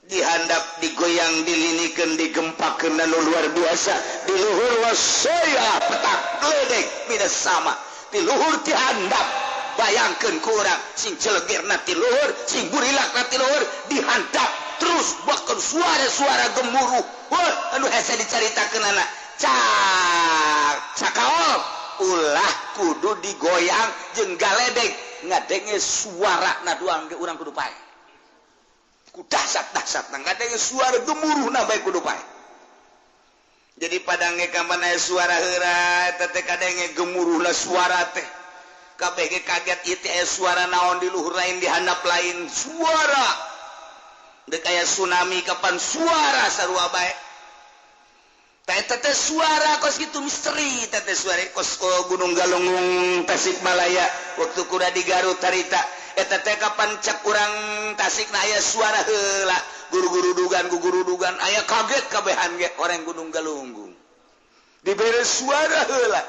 dihandap digoyang dilinikan digempakeun anu luar biasa di luhur wasaya petak gledek midas sama di luhur ti handap bayangkeun ku urang sing celegirna ti luhur sing burilakna ti luhur dihandap terus bahkan suara-suara gemuruh wah anu hese dicaritakeun anak cakaol ulah kudu digoyang jeung galedeg ngadenge suarana doang ge urang kudu pae ku dahsyat-dahsyat ngadenge suara gemuruh na bae kudu pae jadi padange kapan aya suara heura eta teh kadenge gemuruhna suara teh kabeh ge kaget ieu teh aya suara naon di luhur lain di handap lain suara deuk aya tsunami kapan suara sarua bae teh suara kos gitu misteri teh suara kos Gunung Galunggung Tasikmalaya waktu kuda di Garut harita eta teh kapan cek urang Tasik na aya suara heula guru-guru dugan aya kaget kabehan ge orang Gunung Galunggung dibere suara heula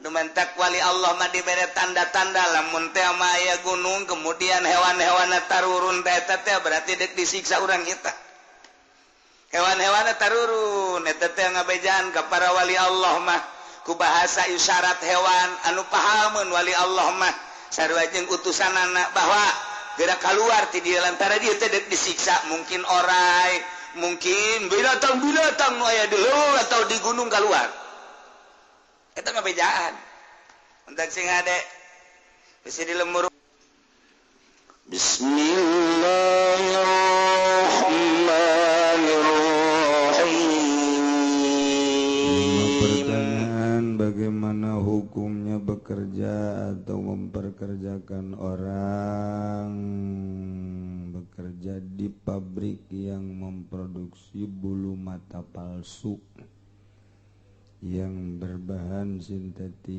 nu mentak wali Allah mah dibere tanda-tanda lamun teh mah aya gunung kemudian hewan-hewanna tarurun teh eta teh berarti deuk disiksa urang kita hewan-hewan tarurun eta teh ngabejaan ka para wali Allah mah ku bahasa isyarat hewan anu pahameun wali Allah mah sarua jeung utusanana bahwa gerak keluar ti dieu lantaran dieu teh deuk disiksa mungkin orai mungkin binatang-binatang nu aya di leuweung atau di gunung keluar eta ngabejaan entak sing ade bisi dilemur Bismillahirrahmanirrahim. Bagaimana hukumnya bekerja atau memperkerjakan orang bekerja di pabrik yang memproduksi bulu mata palsu yang berbahan sintetis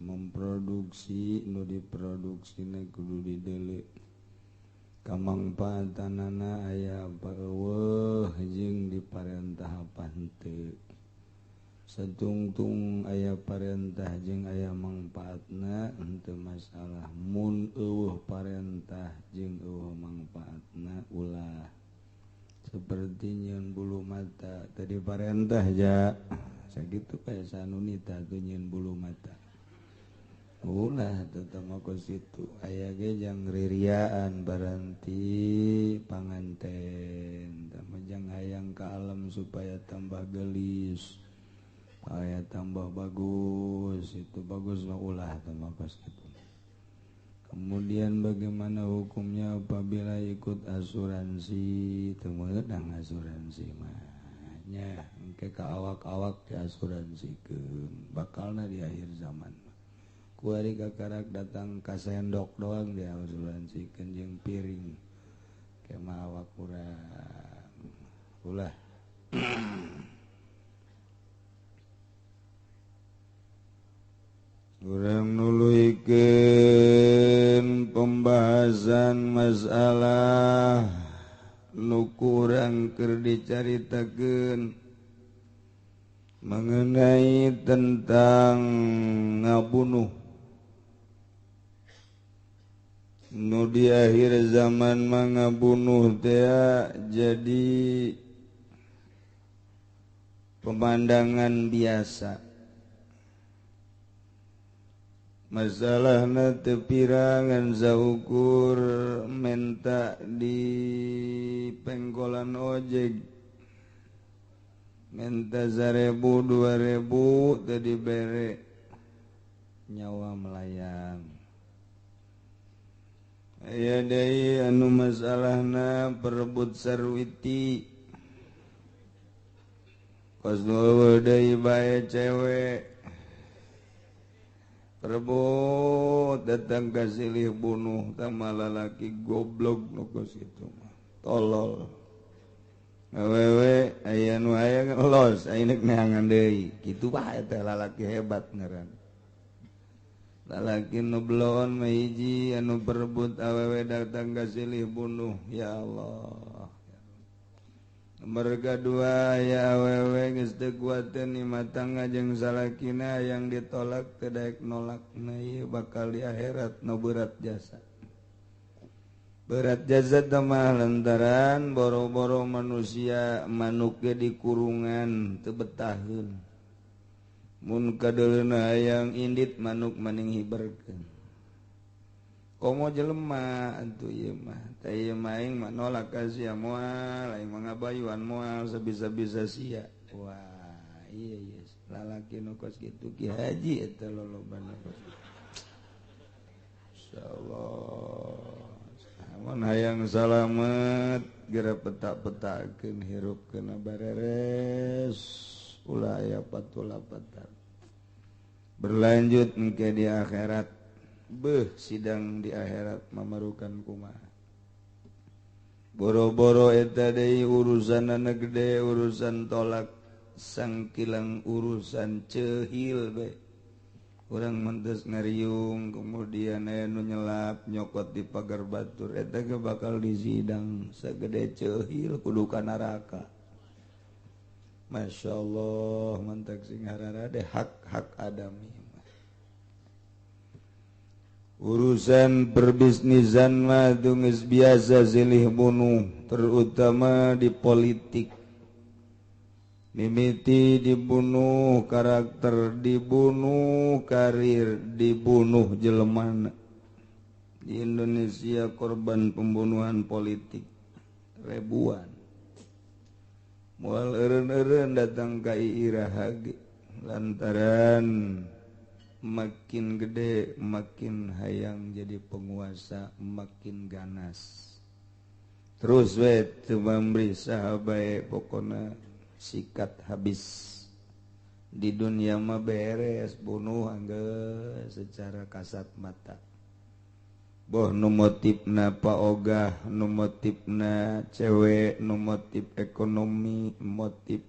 memproduksi nu diproduksina kudu dideuleu kamangpatanana aya eueuh jeung diparentahapan teu satungtung aya parentah jeung aya mangpaatna henteu masalah mun eueuh parentah jeung eueuh mangpaatna ulah seperti nyeun bulu mata tadi parentah ja sakitu kae sanunita teu nyeun bulu mata ulah tetema ku situ aya ge jang ririaan baranti panganten tama jang hayang ka alam supaya tambah gelis supaya tambah bagus itu bagus mah ulah tama ku situ. Kemudian bagaimana hukumnya apabila ikut asuransi teu meunang asuransi mah nya engke ka awak-awak diasuransikeun bakalna di akhir zaman ku ari kakarak datang ka sendok doang diasuransikeun jeung piring ke mah awak urang ulah urang nuluikeun pembahasan masalah nu kurang keur dicaritakeun mengenai tentang ngabunuh nu di akhir zaman mah ngabunuh teh jadi pemandangan biasa. Masalahna teu pirangan saukur menta di pengkolan ojek menta 1.000 2.000 teu dibere nyawa melayang aya deui anu masalahna perebut sarwiti kos nu deui bae cewek perebut datang ka silih bunuh tama lalaki goblok nu kos kitu mah tolol awewe aya nu aya los aya neangan deui kitu bae teh lalaki hebat ngaran lalaki nu blon mah hiji anu perebut awewe datang ka silih bunuh ya Allah. Nomor kedua ya awewe geus teu kuateun imah tangga jeung salakina yang ditolak teu daek nolakna ieu bakal di akhirat nu berat jasa berat jazat mah lantaran boro-boro manusia manuknya di kurungan tebetahun mun kadeulina hayang indit manuk maning hiberkeun komo jelema atuh ieu mah tah ieu mah aing mah nolak ka sia moal aing mah ngabayuan moal sabisa-bisa sia wah iya lalaki nu kos kitu Ki Haji eta lolobana kos insyaallah mun hayang salamet geura petak-petakeun hirupkeun bareres ulah aya patulapatan berlanjut engke di akhirat sidang di akhirat mamarukan kumaha boro-boro eta deui urusanna gede urusan tolak sangkilang urusan ceuhil bae urang mentes ngariung kemudian aya nu nyelap nyokot di pagar batur eta ge bakal disidang sagede ceuhil kudu ka neraka masyaallah mantak sing harara de hak-hak adami urusan perbisnisan mah geus biasa silih bunuh terutama di politik mimiti dibunuh karakter dibunuh karir dibunuh jelemana di Indonesia korban pembunuhan politik ribuan moal eureun-eureun datang ka Iraha lantaran makin gede makin hayang jadi penguasa makin ganas terus we teu memberi saha bae pokona sikat habis di dunia mah beres bunuh anggeus secara kasat mata boh nu motifna paogah nu motifna cewek nu motif ekonomi motif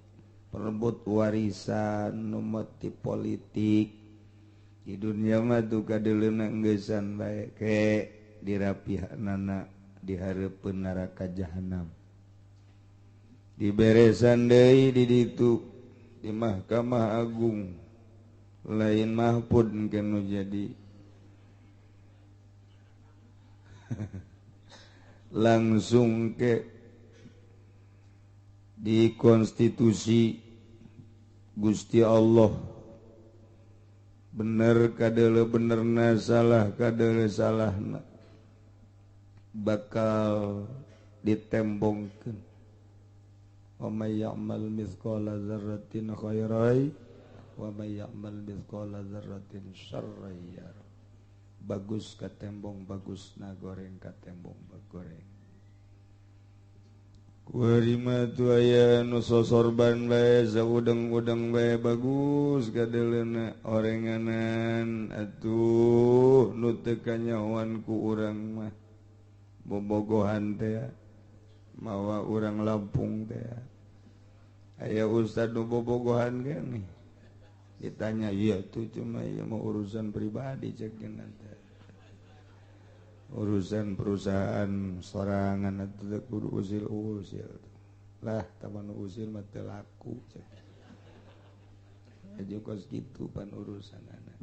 perebut warisan nu motif politik di dunia mah tuh kadeuleuna geussan bae ke dirapihanana dihareupeun neraka jahanam diberesan deui di ditu di Mahkamah Agung lain mahfud engke nu jadi langsung ke di konstitusi Gusti Allah bener kadeuleu benerna salah kadeuleu salahna bakal ditembongkeun wa may ya'mal mithqala dzarratin khairan wa may ya'mal mithqala dzarratin syarran yarah bagus ka tembong bagusna goreng ka tembong bagoreng kuari mah tu aya nu sosorban bae saudeng-udeng bae bagus kadeuleuna orenganan atuh nu teu kanyahoan ku urang mah bobogohan teh mawa urang Lampung teh aya ustad nu bobogohan kan nih ditanya iya tuh cuma ya mau urusan pribadi cekeun teh urusan perusahaan sorangan atuh kudu usil-usil lah taman usil mah teu laku cek aja kos kitu pan urusanana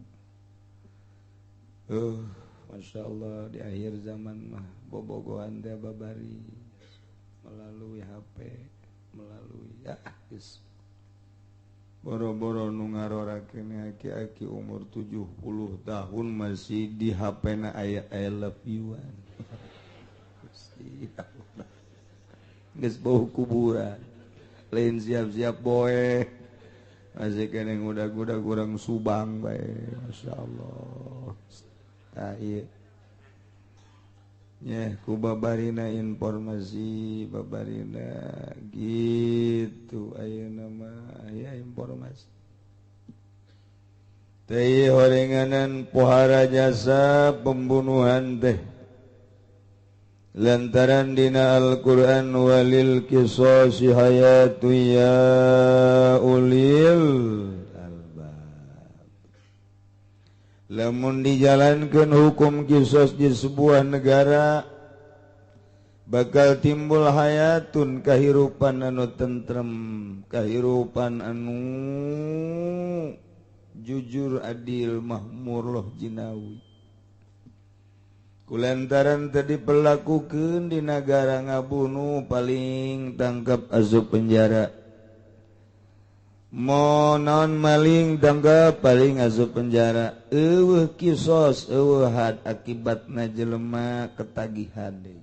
Masya Allah di akhir zaman mah bobogohan teh babari melalui HP melalui geus boro-boro nu ngarorakeun aki-aki umur 70 tahun masih di HP-na aya I love you-an geus bau kuburan lain siap-siap boe masih keneng udah-udah kurang Subang bae Masya Allah ieu nya ku babarina informasi babarina gitu ayeuna mah aya informasi teh horenganan pohara jasa pembunuhan teh lantaran dina Al-Qur'an walil qisasi hayatu ya ulil lamun dijalankeun hukum kisos di sebuah negara bakal timbul hayatun kahirupan anu tentrem kahirupan anu jujur adil mahmur loh jinawi kulantaran tadi pelakukeun di negara ngabunuh paling tangkap asup penjara monon maling tangkap paling asup penjara eueuh kisos eueuh had akibatna jelema ketagihan deui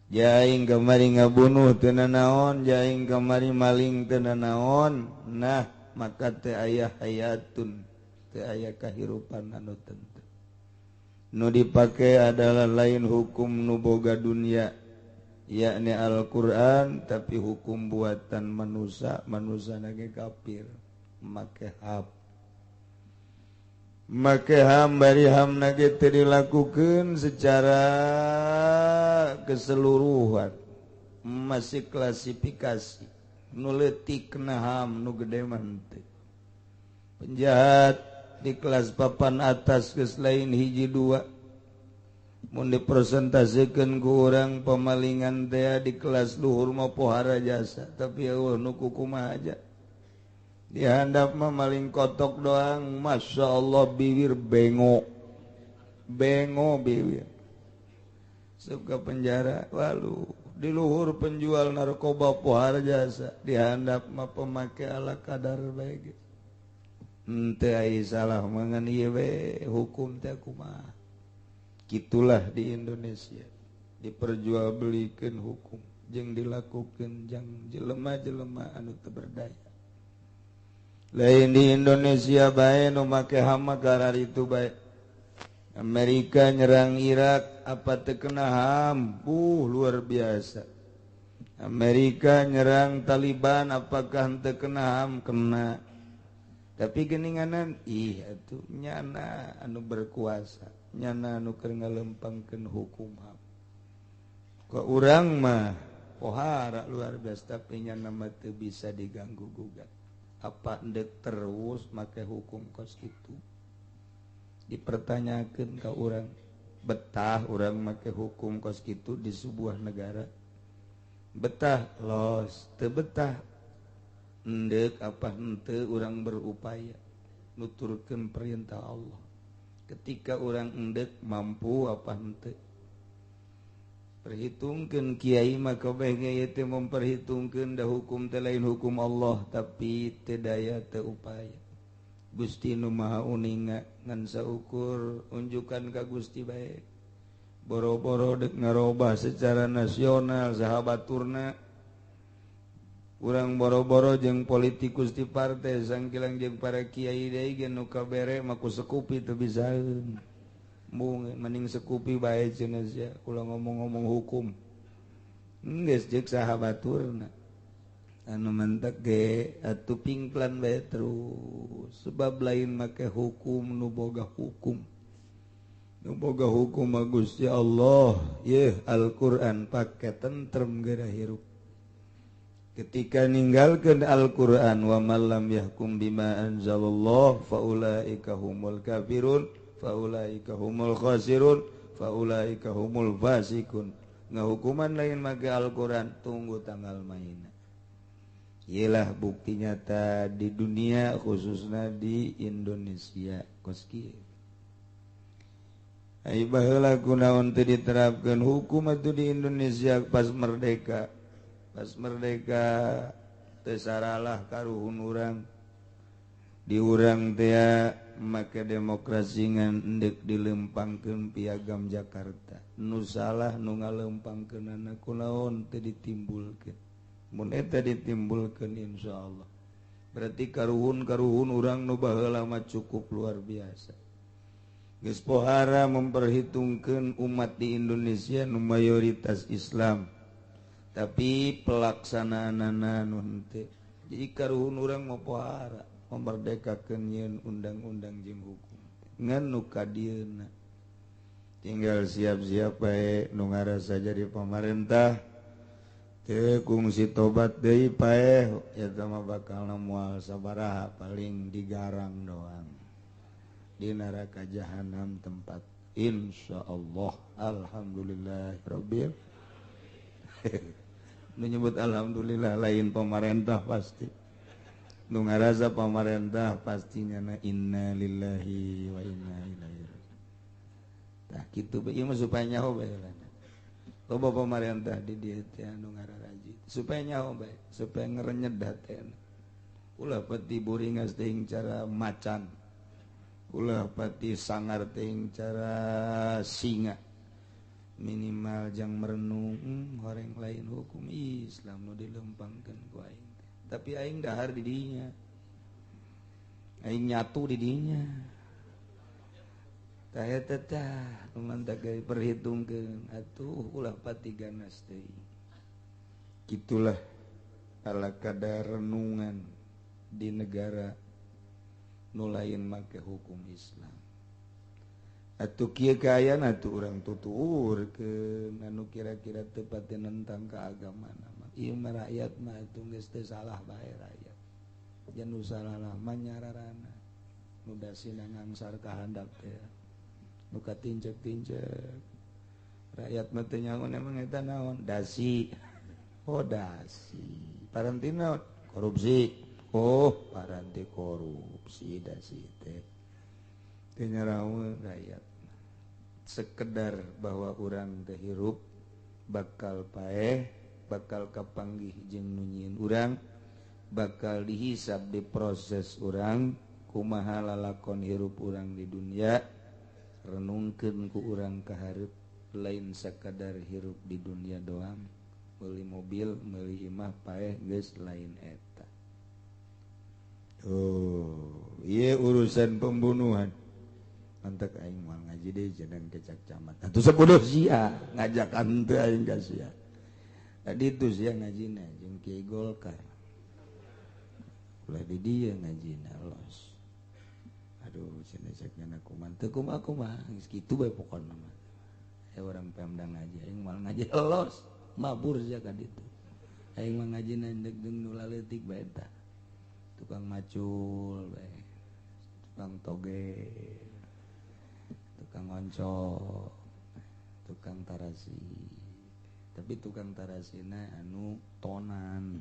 jaing kamari ngabunuh teu nanaon jaing kamari maling teu nanaon nah maka teu aya hayatun teu aya kahirupan anu tenteu nu dipake adalah lain hukum nu boga dunia yakni Al-Quran tapi hukum buatan manusia nage kafir make ham bari ham nage teu dilakukeun secara keseluruhan masih klasifikasi nu leutikna ham nu gede mah teu penjahat di kelas papan atas geus lain hiji dua mun dipresentasekeun ku urang pamalingan teh di kelas luhur mah pohara jasa tapi eueuh nu kumaha aja dihandap mah maling kotok doang masya Allah bibir bengo bibir suka penjara lalu di luhur penjual narkoba pohara jasa dihandap mah pemake ala kadar bae henteu aya salah mangan ieu we hukum teh kumaha kitulah di Indonesia diperjualbelikeun hukum jeung dilakukeun jang jelema-jelema anu teu berdaya lain di Indonesia bae nu make ham gara itu bae Amerika nyerang Irak apa teu kena ham luar biasa Amerika nyerang Taliban apakah henteu kena ham kena tapi geninganan atuh nyana anu berkuasa nyana anu keur ngalempangkeun hukum ham ka urang mah pohara luar biasa tapi nyana mah teu bisa diganggu gugat apa endek terus make hukum kos kitu dipertanyakeun ka urang betah urang make hukum kos kitu di sebuah negara betah los teu betah endek apa henteu urang berupaya nuturkeun perintah Allah ketika urang endek mampu apa henteu perhitungkeun kiai mah kabeh ge teh memperhitungkeun da hukum teh lain hukum Allah tapi teu daya teu upaya Gusti nu Maha Uninga ngan saukur unjukan ka Gusti bae boro-boro dek ngarobah secara nasional sahabaturna urang boro-boro jeung politikus di partai sangkilang jeung para kiai deui ge nu kabere mah ku sekupi teu bisaeun mung mending sekupi bae cenah sia kula ngomong-ngomong hukum geus jeung sahabaturna anu mentek ge atuh pingplan bae terus sebab lain make hukum nu boga hukum mah Gusti Allah yeuh Al-Qur'an pake tentrem geura hirup ketika ninggalkeun Al-Qur'an wa man lam yahkum bima anzalallah faulaika humul kafirun faulaika humul khasirun faulaika humul fasikun ngahukuman lain make Al-Qur'an tunggu tanggal mainna iyalah bukti nyata di dunia khususna di Indonesia kos kieu ai baheula kunaon teu diterapkeun hukum atuh di Indonesia pas merdeka tesaralah karuhun urang di urang teh make demokrasi ngan endek dilempangkeun piagam Jakarta nu salah nu ngalempangkeunana kunaon teu ditimbulkeun mun eta ditimbulkeun insyaallah berarti karuhun urang nu baheula mah cukup luar biasa geus pohara memperhitungkeun umat di Indonesia nu mayoritas Islam tapi pelaksanaanana nu henteu jadi karuhun urang mah pohara memerdekakeun nyeun undang-undang jeung hukum ngan nu kadieuna tinggal siap-siap bae nu ngarasa jadi pamarentah teu kungsi tobat deui paeh eta mah bakal moal sabaraha paling digarang doang di neraka jahanam tempat insyaallah alhamdulillahirabbil nu nyebut alhamdulillah lain pemerintah pasti nu ngarasa pemerintah pastinya na inna lillahi wa inna ilaihi raji'un tah kitu ieu mah supaya nyaho bae loba pamarentah di dieu teh anu ngararaji supaya nyaho bae supaya ngerenyed hatena ulah pati buringas teuing cara macan ulah pati sangar teuing cara singa minimal jang merenung horeng lain hukum Islam nu dilempangkeun ku aing teh tapi aing dahar di dinya aing nyatu di dinya tah eta tah mantap ge perhitungkeun atuh ulah pati ganas teuing kitulah ala kadar renungan di negara nu lain make hukum Islam atuh kieu kaayana atuh urang tuturkeun anu kira-kira teu pati nentang keagamaan mah ieu mah rakyat mah atuh geus teu salah bae rakyat jan nu salah mah nyararana nu dasina ngangsar kahandap teh nu katincek-tincek rakyat mah teu nyaho emang eta naon dasi oh dasi parantina korupsi oh paranti korupsi dasi teh teu nyaraoeun rakyat sekedar bahwa urang teh hirup bakal paeh bakal kapanggih jeung nu nyieun urang bakal dihisab diproses urang kumaha lalakon hirup urang di dunia renungkeun ku urang ka hareup lain sakadar hirup di dunia doang meuli mobil meuli imah paeh geus lain eta oh ieu urusan pembunuhan mantak aing moal ngaji deui cenah kecak camat atuh sabodoh sia ngajakan teu aing ka sia tadi itu sia ngajina jeung Kiai Golkar ulah di dieu ngajina los aduh cenah sakna kumaha teu kumaha geus kitu bae pokona mah urang Pemda ngaji aing moal ngaji los mabur sia ka ditu aing mah ngajina deuk nu laleutik bae eta tukang macul bae tukang toge tukang oncok tukang tarasi tapi tukang tarasina anu tonan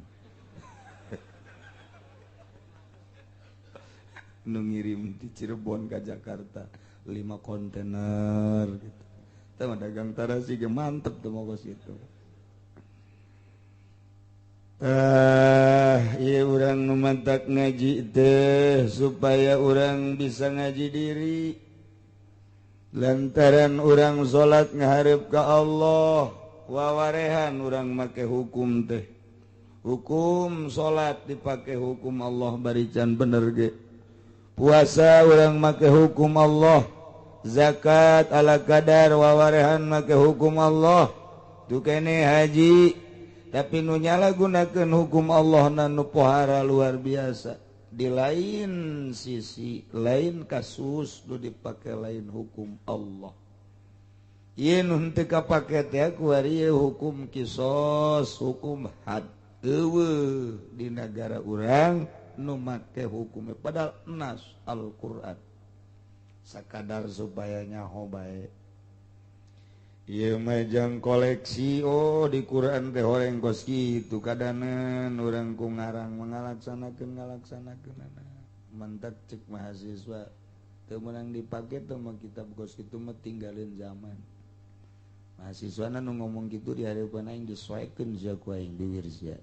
nu ngirim di Cirebon ke Jakarta 5 kontainer gitu teh dagang tarasi ge mantep tuh mau ke situ ieu urang nu mantak ngaji teh supaya urang bisa ngaji diri lantaran urang salat ngaharep ka Allah wawarehan urang make hukum teh hukum salat dipake hukum Allah barican bener ge puasa urang make hukum Allah zakat ala kadar wawarehan make hukum Allah tu kene haji tapi nu nyalagunakeun hukum Allah na nu pohara luar biasa di lain sisi lain kasus nu dipake lain hukum Allah ieu nu teu kapake teh ku ari hukum kisos hukum had eueuh di negara urang nu make hukum padahal nas Al-Qur'an sakadar supaya nyaho bae ieu mah jang koleksi oh di Quran teh horeng kos kitu kadanan urang ku ngarang ngalaksanakeun mantak cek mahasiswa teu meunang dipake teh mah kitab kos kitu mah tinggalin zaman mahasiswana nu ngomong kitu di hareupan aing disoekeun sia ku aing diwir sia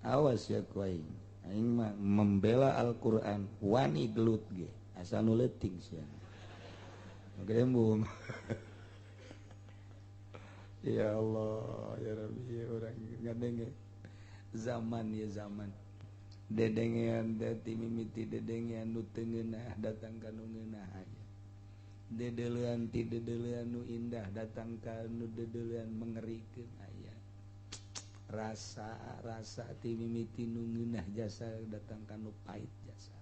awas ya ku aing aing mah membela Al-Qur'an wani gelut ge asal nu leutik sia grembung ya Allah ya Rabbi urang ngadenge zaman ya zaman dedengean ti mimiti dedengean nu teu ngeunah datang ka nu ngeunah aya dedeleuan ti dedeleuan nu indah datang ka nu dedeleuan mengerikeun aya rasa ti mimiti nu ngeunah jasa datang ka nu pait jasa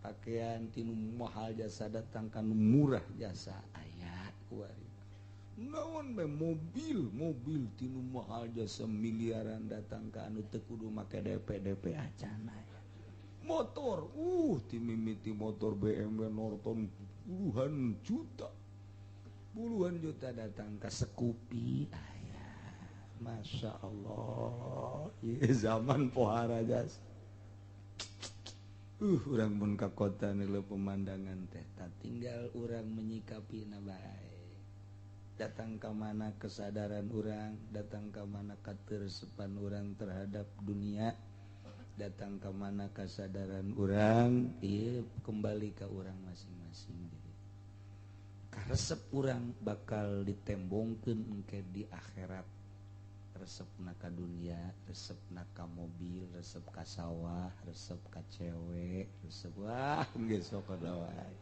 pakaian ti nu mahal jasa datang ka nu murah jasa aya kuari naon bae mobil tinu mahal jasa miliaran datang ka anu teu kudu make DP acan aya motor ti mimiti motor BMW Norton puluhan juta datang ka Scoopy aya Masya Allah ieu zaman pohara jasa urang mun ka kota nu pemandangan teh tak tinggal urang menyikapi na bae datang ka mana kesadaran urang datang ka mana katersepan urang terhadap dunia datang ke mana kesadaran urang ieu kembali ke urang masing-masing resep urang bakal ditembongkeun engke di akhirat resep ka dunia resep ka mobil resep ka sawah resep ka cewek resep wah geus sok wae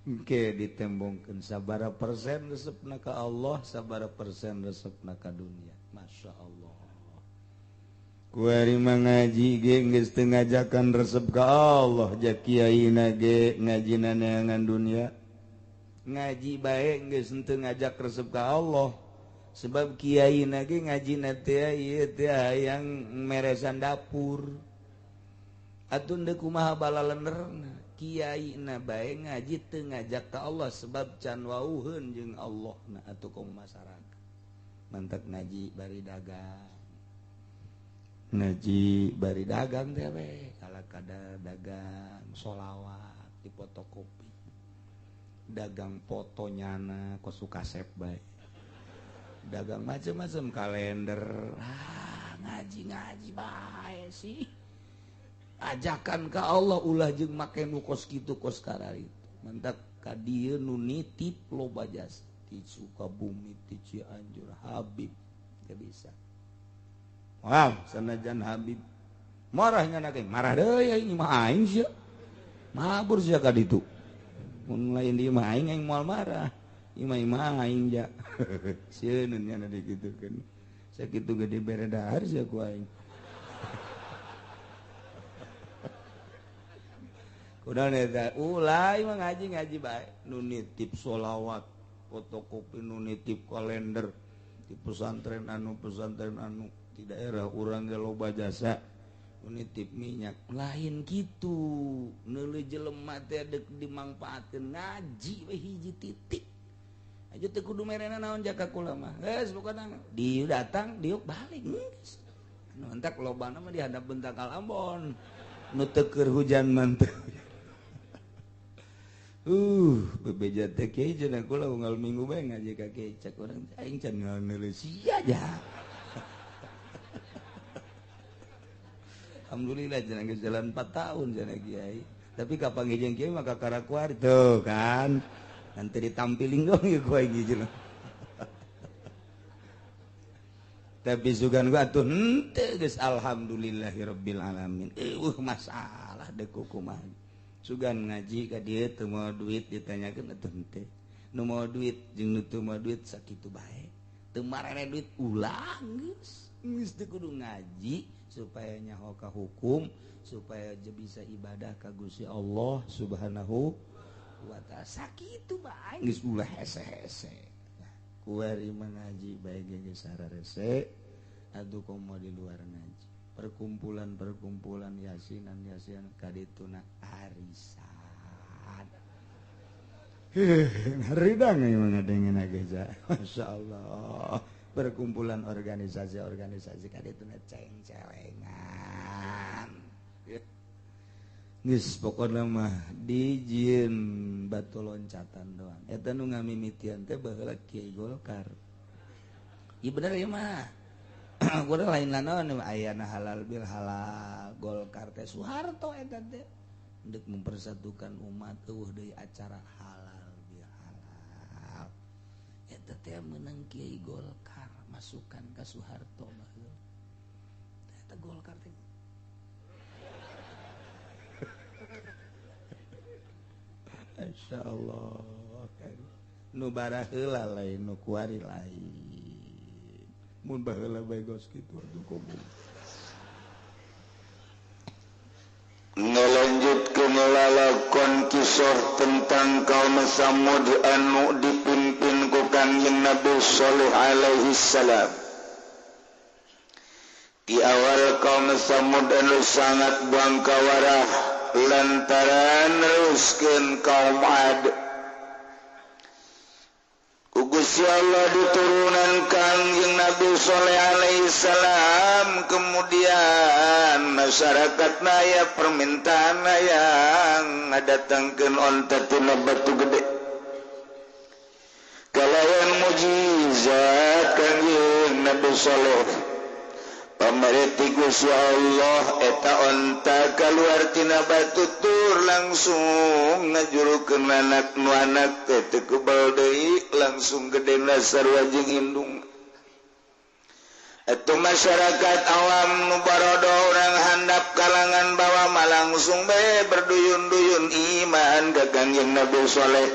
engke ditembongkeun sabaraha persen resep ka Allah sabaraha persen resep ka dunia masya Allah kuari ngaji ge geus teu ngajakan resep ka Allah ja kiaina ge ngajina neangan dunia ngaji bae geus teu ngajak resep ka Allah sebab kiaina ge ngajina teh ieu teh hayang meresan dapur atuh deuk kumaha balalenerna kiaina bae ngaji teu ngajak ka Allah sebab can wauheun jeung Allahna atuh kaum masyarakat mantap ngaji bari dagang ngaji bari dagang teh we ala kada dagang sholawat di fotokopi dagang fotonya kok suka sep bae dagang macam-macam kalender ngaji bae sih ajakan ka Allah ulah jeung make nu kos kitu kos karari mantap ka dieu nu nitip loba jasa ti Sukabumi ti Cianjur Habib teu bisa wow sanajan Habib marahnya nake marah deui ini mah aing sia mabur sia ka ditu mun lain di mah aing moal marah imah aing ja sieun nya dikitukeun sakitu gede bere dahar sia ku aing kunaon eta ulah mah ngaji bae nu nitip sholawat fotokopi nu nitip kalender di pesantren anu di daerah urang ge loba jasa nitip minyak lain gitu neuleuh jelema teh deuk dimangpaatkeun ngaji we hiji titik aja teu kudu merena naon jaka kula mah geus pokona dieu datang diuk balik geus anu entak lobana mah di hadap bentak Ambon nu teu keur hujan manteu bebeja teh kieu cenah kula unggal minggu bae ngaji ka kieu cek urang aing can neuleuh sia aja alhamdulillah jangan jalan 4 tahun jangan kiai tapi kapan ngejeng kiai maka karakuar tuh kan nanti ditampilin dong ya kiai gitu tapi sugan gua tuh henteu geus alhamdulillahirabbil alamin masalah dek kumaha sugan ngaji ka dieu teu moal duit ditanyakeun atuh henteu nu moal duit jeung nu teu moal duit sakitu bae teu marere duit ulang geus teu kudu ngaji supaya nyaho ka hukum supaya bisa ibadah ka Gusti Allah Subhanahu wa taala sakitu bae geus ulah hese-hese kuari mengaji bae ge sararese atuh komo di luar ngaji perkumpulan yasinan kadituna arisan haridang ieu ngadengeun geus masyaallah perkumpulan organisasi kadituna ceng-celengan geus pokona mah dijieun batu loncatan doang eta nu ngamimitian teh baheula Kiai Golkar ieu bener ieu mah kudu lain naon ayana halal bil halal Golkar teh Soeharto eta teh deuk mempersatukan umat eueuh deui acara halal bil halal eta teh meunang Kiai Golkar masukan ka Soeharto baheula eta Golkar teh masyaallah nu baraheula lain nu kuari lain mun baheula bae gos kitu atuh komo ngelanjutkeun lalakon kisah tentang kaum Samud anu dipimpin ku Kanjeng Nabi Shalih alaihi salam. Di awal kaum Samud anu sangat bangkawarah lantaran neruskeun kaum Ad. Gusti Allah diturunan Kanjeng Nabi Shaleh Alaihissalam kemudian masyarakat naya permintaan yang ngadatangkeun onta tina batu gede kalawan mujizat kanjeng Nabi Shaleh pamerti Gusti Allah eta onta kaluar tina batu tur langsung ngajurukeun anak nu anak teh kebal deui langsung gedena sarua jeung indung. Itu masyarakat awam nu barodo orang handap kalangan bawah malah langsung berduyun-duyun iman ka Kangjeng Nabi Shaleh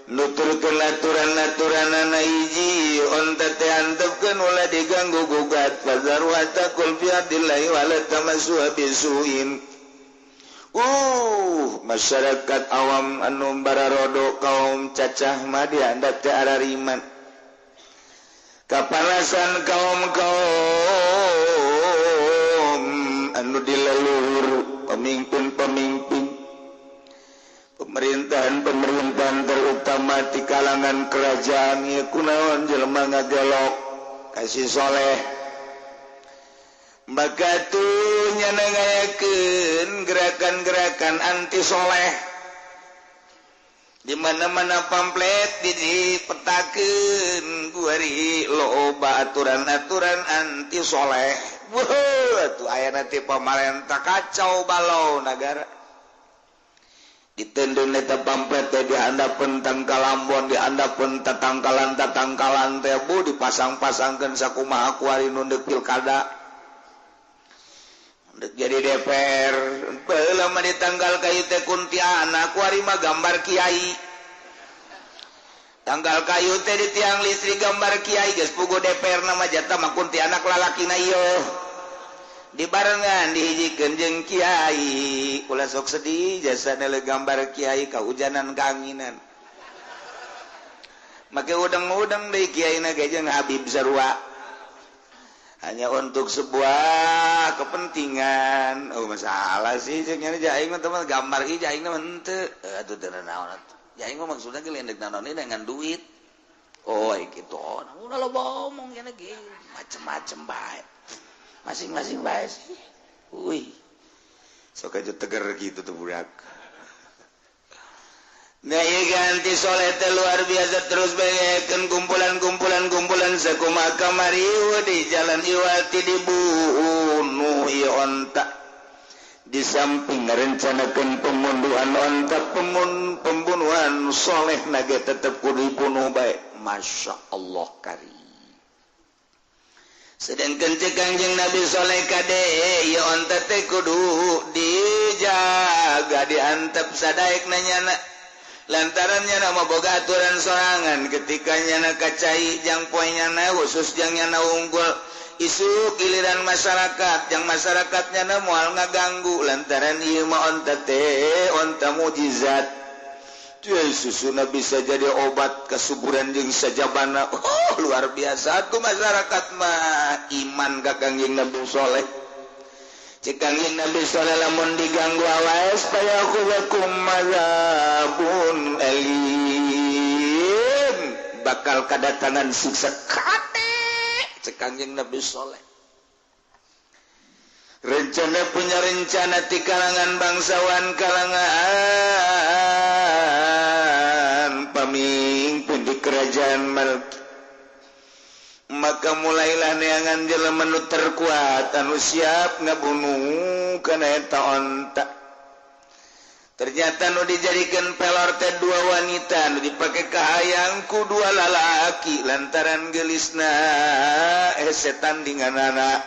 nuturkeun aturan-aturanana hiji onta teh antepkeun ulah diganggu gugat fazar wa taqul fi adillahi wa la tamassu bisuin. Masyarakat awam anu bararodo kaum cacah mah dihandap teh arariman kapanasan kaum anu dileluhur pemimpin-pemimpin pemerintahan terutama di kalangan kerajaan ieu kunaon jelema ngagelok kasih Shaleh maka tuh nyana ngayakeun gerakan-gerakan anti Shaleh di mana-mana pamflet dipetakeun guari loba aturan-aturan anti Shaleh. Atuh aya nanti pamarentah kacau balau negara. Ditendun eta pamflet teh dihandapeun tangkalambon, dihandapeun tatangkalan teh dipasang-pasangkeun sakumaha kuari nu deuk pilkada. Jadi DPR lama di tanggal kayu teh kuntianak kuari mah gambar kiai tanggal kayu teh di tiang listrik gambar kiai geus puguh DPR nama jatah mah kuntianak lalakina ieu dibarengan dihijikeun jeung kiai ulah sok sedih jasana le gambar kiai kaujanan kaanginan make udang-udang deui kiaina ge jeung Habib sarua hanya untuk sebuah kepentingan. Masalah sih cenah jaing mah teman gambar ieu jaing mah henteu atuh teu naon atuh jaing mah maksudna ge lendek naon dengan duit kitu udah lo ngomong cenah ge macem-macem bae masing-masing bae sih sok aja teger gitu tuh budak. Nah ganti Shaleh teh luar biasa terus bayakeun kumpulan sakumaha kamari di jalan Iwati dibunuh ieu onta di samping ngarencanakeun pemunduhan onta pembunuhan Shaleh nage tetep kudu dibunuh bae Masya Allah kari sedangkan cek Kangjeng Nabi Shaleh kade ieu onta teh kudu dijaga diantep sadaek nanyana lantarannya nama boga aturan sorangan ketika nyana kacai jang poenyana khusus jang nyana unggul isu giliran masyarakat yang masyarakatnya na moal ngaganggu lantaran ieu mah onta teh onta mujizat susuna bisa jadi obat kesuburan jeung sajabana luar biasa tuh masyarakat mah iman ka Kangjeng Nabi Shaleh cek Kangjeng Nabi Shaleh lamun diganggu awae supaya khuwakum mazabun elim bakal kadatangan siksa kate cek Kangjeng Nabi Shaleh punya rencana di kalangan bangsawan kalangan pemimpin di kerajaan Malki maka mulailah neangan jelema nu terkuat anu siap ngabunuh kana eta onta ternyata nu dijadikeun pelor teh dua wanita nu dipake kahayang ku dua lalaki lantaran geulisna setan dinganana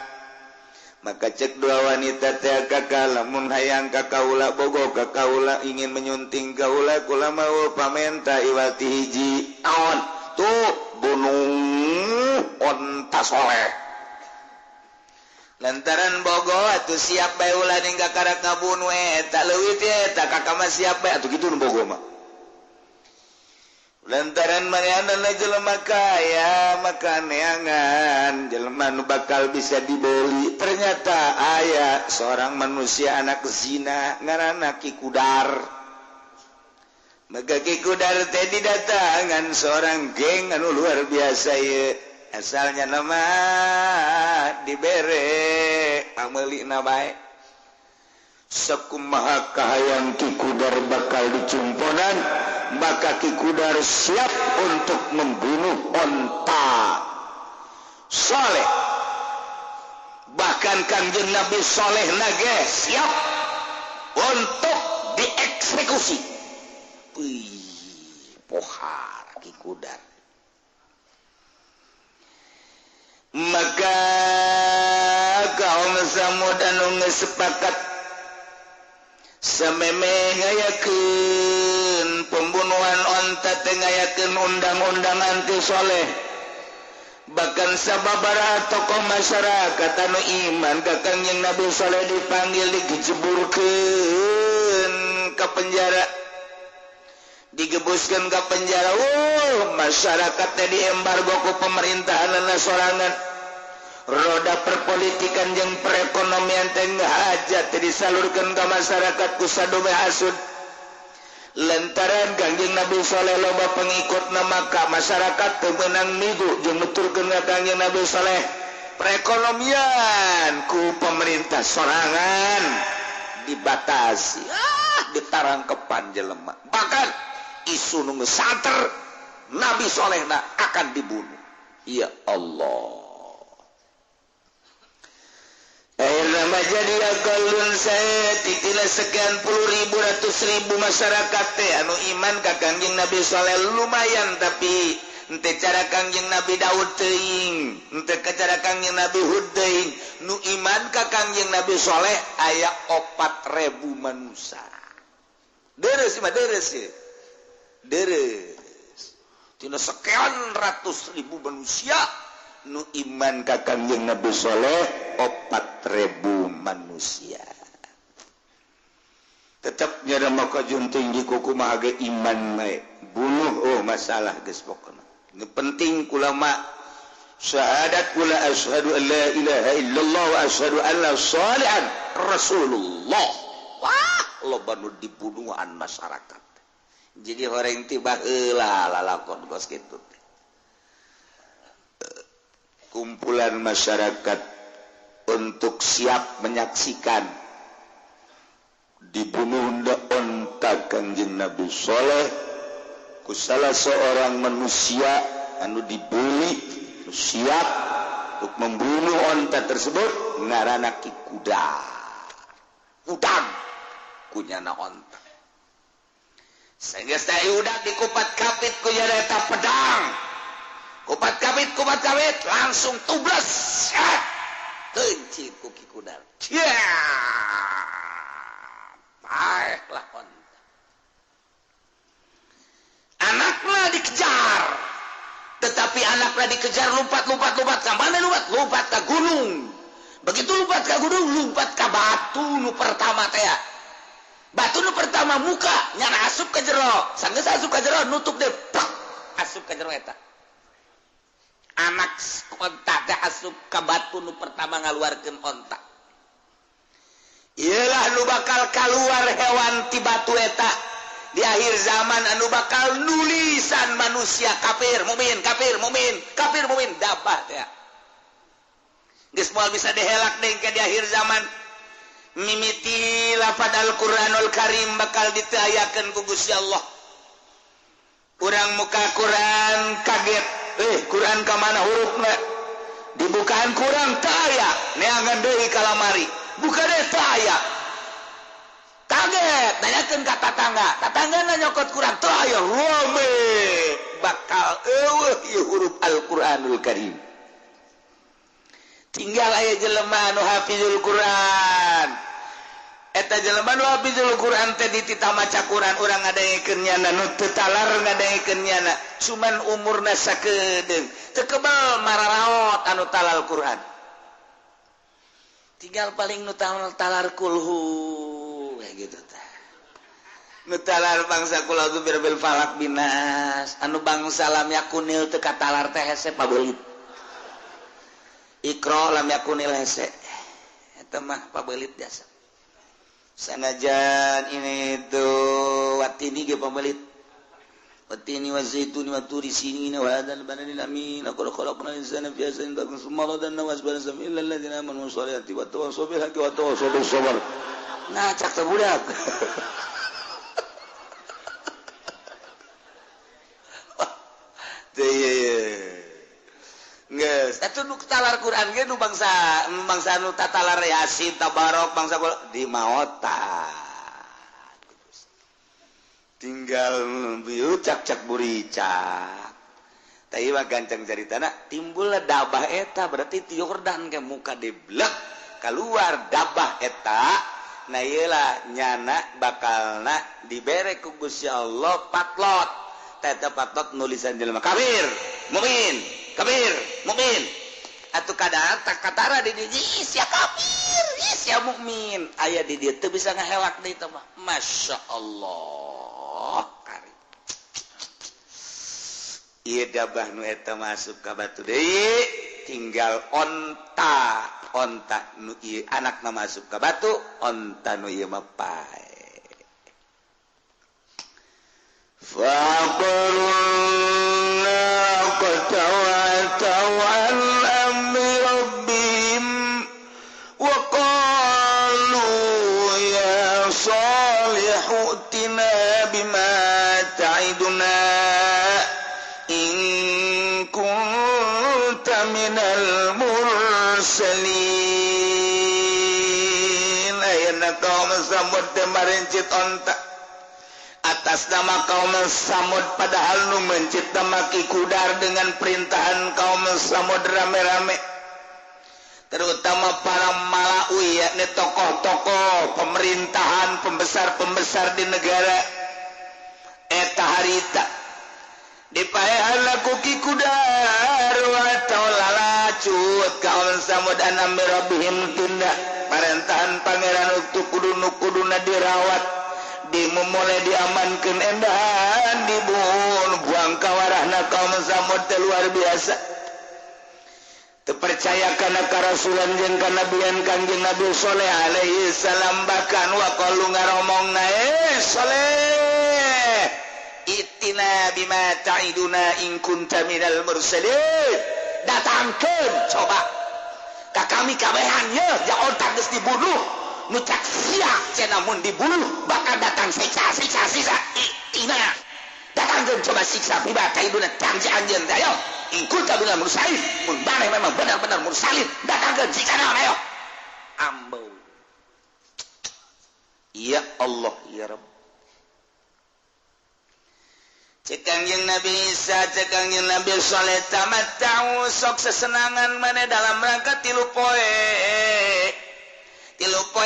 maka cek dua wanita teh kakak lamun hayang ka kaula bogo ka kaula ingin menyunting kaula kula mau pamenta Iwati hiji naon tuh bunuh onta Shaleh lantaran bogo atuh siap bae ulah ningga karak ngabunuh eta leuwih teh eta kakak mah siap bae atuh kitu nu bogo mah lantaran manehna jelema kaya maka neangan jelema nu bakal bisa dibeli ternyata aya seorang manusia anak zina ngaranna Ki Kudar maka Ki Kudar teh didatangan seorang geng anu luar biasa ieu asalnya nama dibere amelina bae sakumaha kahayang Ki Kudar bakal dicumponan maka Ki Kudar siap untuk membunuh onta soleh bahkan Kangjeng Nabi soleh nage siap untuk dieksekusi pohar Ki Kudar maka kaum Samud anu sepakat sameme ngayakeun pembunuhan onta teh ngayakeun undang-undang anti soleh bahkan sababaraha tokoh masyarakat anu iman ka Kangjeng Nabi soleh dipanggil dijeburkeun ka penjara digebuskeun ka penjara masyarakat teh diembargo ku pemerintahan sorangan roda perpolitikan jeung perekonomian teh hajat teh disalurkeun ka masyarakat ku sadome hasud lantaran Kangjeng Nabi saleh loba pengikutna maka masyarakat teu meunang migu jeung nuturkeun ka Kangjeng Nabi saleh perekonomian ku pemerintah sorangan dibatasi ditarangkepan jelema bahkan isu nu santer Nabi solehna akan dibunuh ya Allah akhirnya jadi akalun saya titila sekian puluh ribu ratus ribu masyarakat teh anu iman ka Kangjeng Nabi soleh lumayan tapi ente cara Kangjeng Nabi Daud teuing ente cara Kangjeng Nabi Hud teuing nu iman ka Kangjeng Nabi soleh aya 4.000 manusia deres mah deres ya deres tina sekian ratus ribu manusia nu iman ka Kangjeng Nabi soleh 4.000 manusia tetap nyada maka junting di kuku mah ge iman bae bunuh masalah geus pokona nu penting ulama syahadat kula asyhadu an la ilaha illallah wa asyhadu anna shalihan rasulullah wah loba nu dibunuhan masyarakat jadi horeng tiba heula lalakon kos kitu kumpulan masyarakat untuk siap menyaksikan dibunuh onta Kangjeng Nabi soleh ku salah seorang manusia anu dibuli siap untuk membunuh onta tersebut ngaranna Ki Kudar udang kunyana onta sehingga saya udah dikupat kapit ku nyareta pedang kupat kapit langsung tublas kencing ku Ki Kudar baiklah onta anaknya dikejar tetapi anaknya dikejar lompat ka mana lompat ka gunung begitu lompat ka gunung lompat ka batu nu pertama teh batu nu pertama muka nyana asup ka jero sanggeus asup ka jero nutup deh asup ka jero eta anak onta teh asup ka batu nu pertama ngaluarkeun onta ialah nu bakal kaluar hewan ti batu eta di akhir zaman anu bakal nulisan manusia kafir mukmin dabah teh geus moal bisa dihelak deui ke di akhir zaman mimiti lafaz Al-Qur'anul Karim bakal ditayakeun ku Gusti Allah urang muka Quran kaget Quran ka mana hurufna dibukaan kurang teu aya neangan deui ka lamari buka deh teu aya kaget nanyakeun ka tatanggana nyokot Quran teu aya rome bakal eueuh ieu huruf Al-Qur'anul Karim tinggal aya jelema anu hafizul Quran eta jelema nu hafizul Quran teh ditita maca Quran urang ngadaengkeun nyana nu teu talar ngadaengkeun nyana cuman umurna sakedeung teu kebal mararaot anu talal Quran tinggal paling nu talar kulhu kayak gitu teh nu talar bangsa kula tu birbil falak binas anu bangsa lam yakunil teu katalar teh hese pabeulit Iqra lam yakunil hese eta mah pabeulit biasa sanajan ini tuh watini ge pabeulit watini wa zaituni wa turi sinina wa hadzal baladi amin laqad khalaqnal insana fi ahsani taqwim summa radadnahu asfala safilin illal ladzina amanu wa sholihati wa tawassaw bil haqqi wa tawassaw bis sabr ngacak teh budak geus atuh nu talar Quran ge nu bangsa nu tatalar Yasin tabarok bangsa di maota tinggal biucak-cak buricak tapi mah gancang caritana timbul dabah eta berarti ti Yordan ke muka deblek keluar dabah eta nah iyalah nyana bakalna dibere ku Gusti Allah patlot eta patlot nulisan jelema kafir mukmin kafir mukmin atuh kadang tak katara di dieu sia kafir sia mukmin aya di dieu teu bisa ngahelak deui teh mah masyaallah kari ieu dabah nu eta masuk ka batu deui tinggal onta nu ieu anakna masuk ka batu onta nu ieu mah pae faqulna qatawatau an amri rabbihim wa qalu ya salihu tina bima ta'iduna in kunta minal mursalin ayana kaum Samud temarencit onta atas nama kaum Samud padahal nu mencipta maki kudar dengan perintahan kaum Samud rame-rame terutama para malawi yakni tokoh-tokoh pemerintahan pembesar-pembesar di negara eta harita dipaehan laku ki kudar wa taulalacut kaum Samud anami rabbihim tindak perintahan pangeran untuk kudu-kuduna dirawat dimulai diamankan endahan dibuang kawarahna kaum Samud luar biasa terpercaya karena karasulan jeung kanabian Kanjeng Nabi Saleh alaihi salam bahkan wa qalu ngaromongna Saleh itina bima ta'iduna in kunta minal mursalin datangkeun coba ka kami kabehan ye jaon geus dibunuh nu cak sia cenah mun dibunuh bakal datang siksa itina datangkeun coba siksa bima ta'iduna janji anjeun ayo in kunta minal mursalin mun maneh memang benar-benar mursalin datangkeun siksa naon ayo ambo ya Allah ya Rabb cekang yang Nabi Isa cekang yang Nabi Saleh tamat tahu sok sesenangan mana dalam rangka tilu poe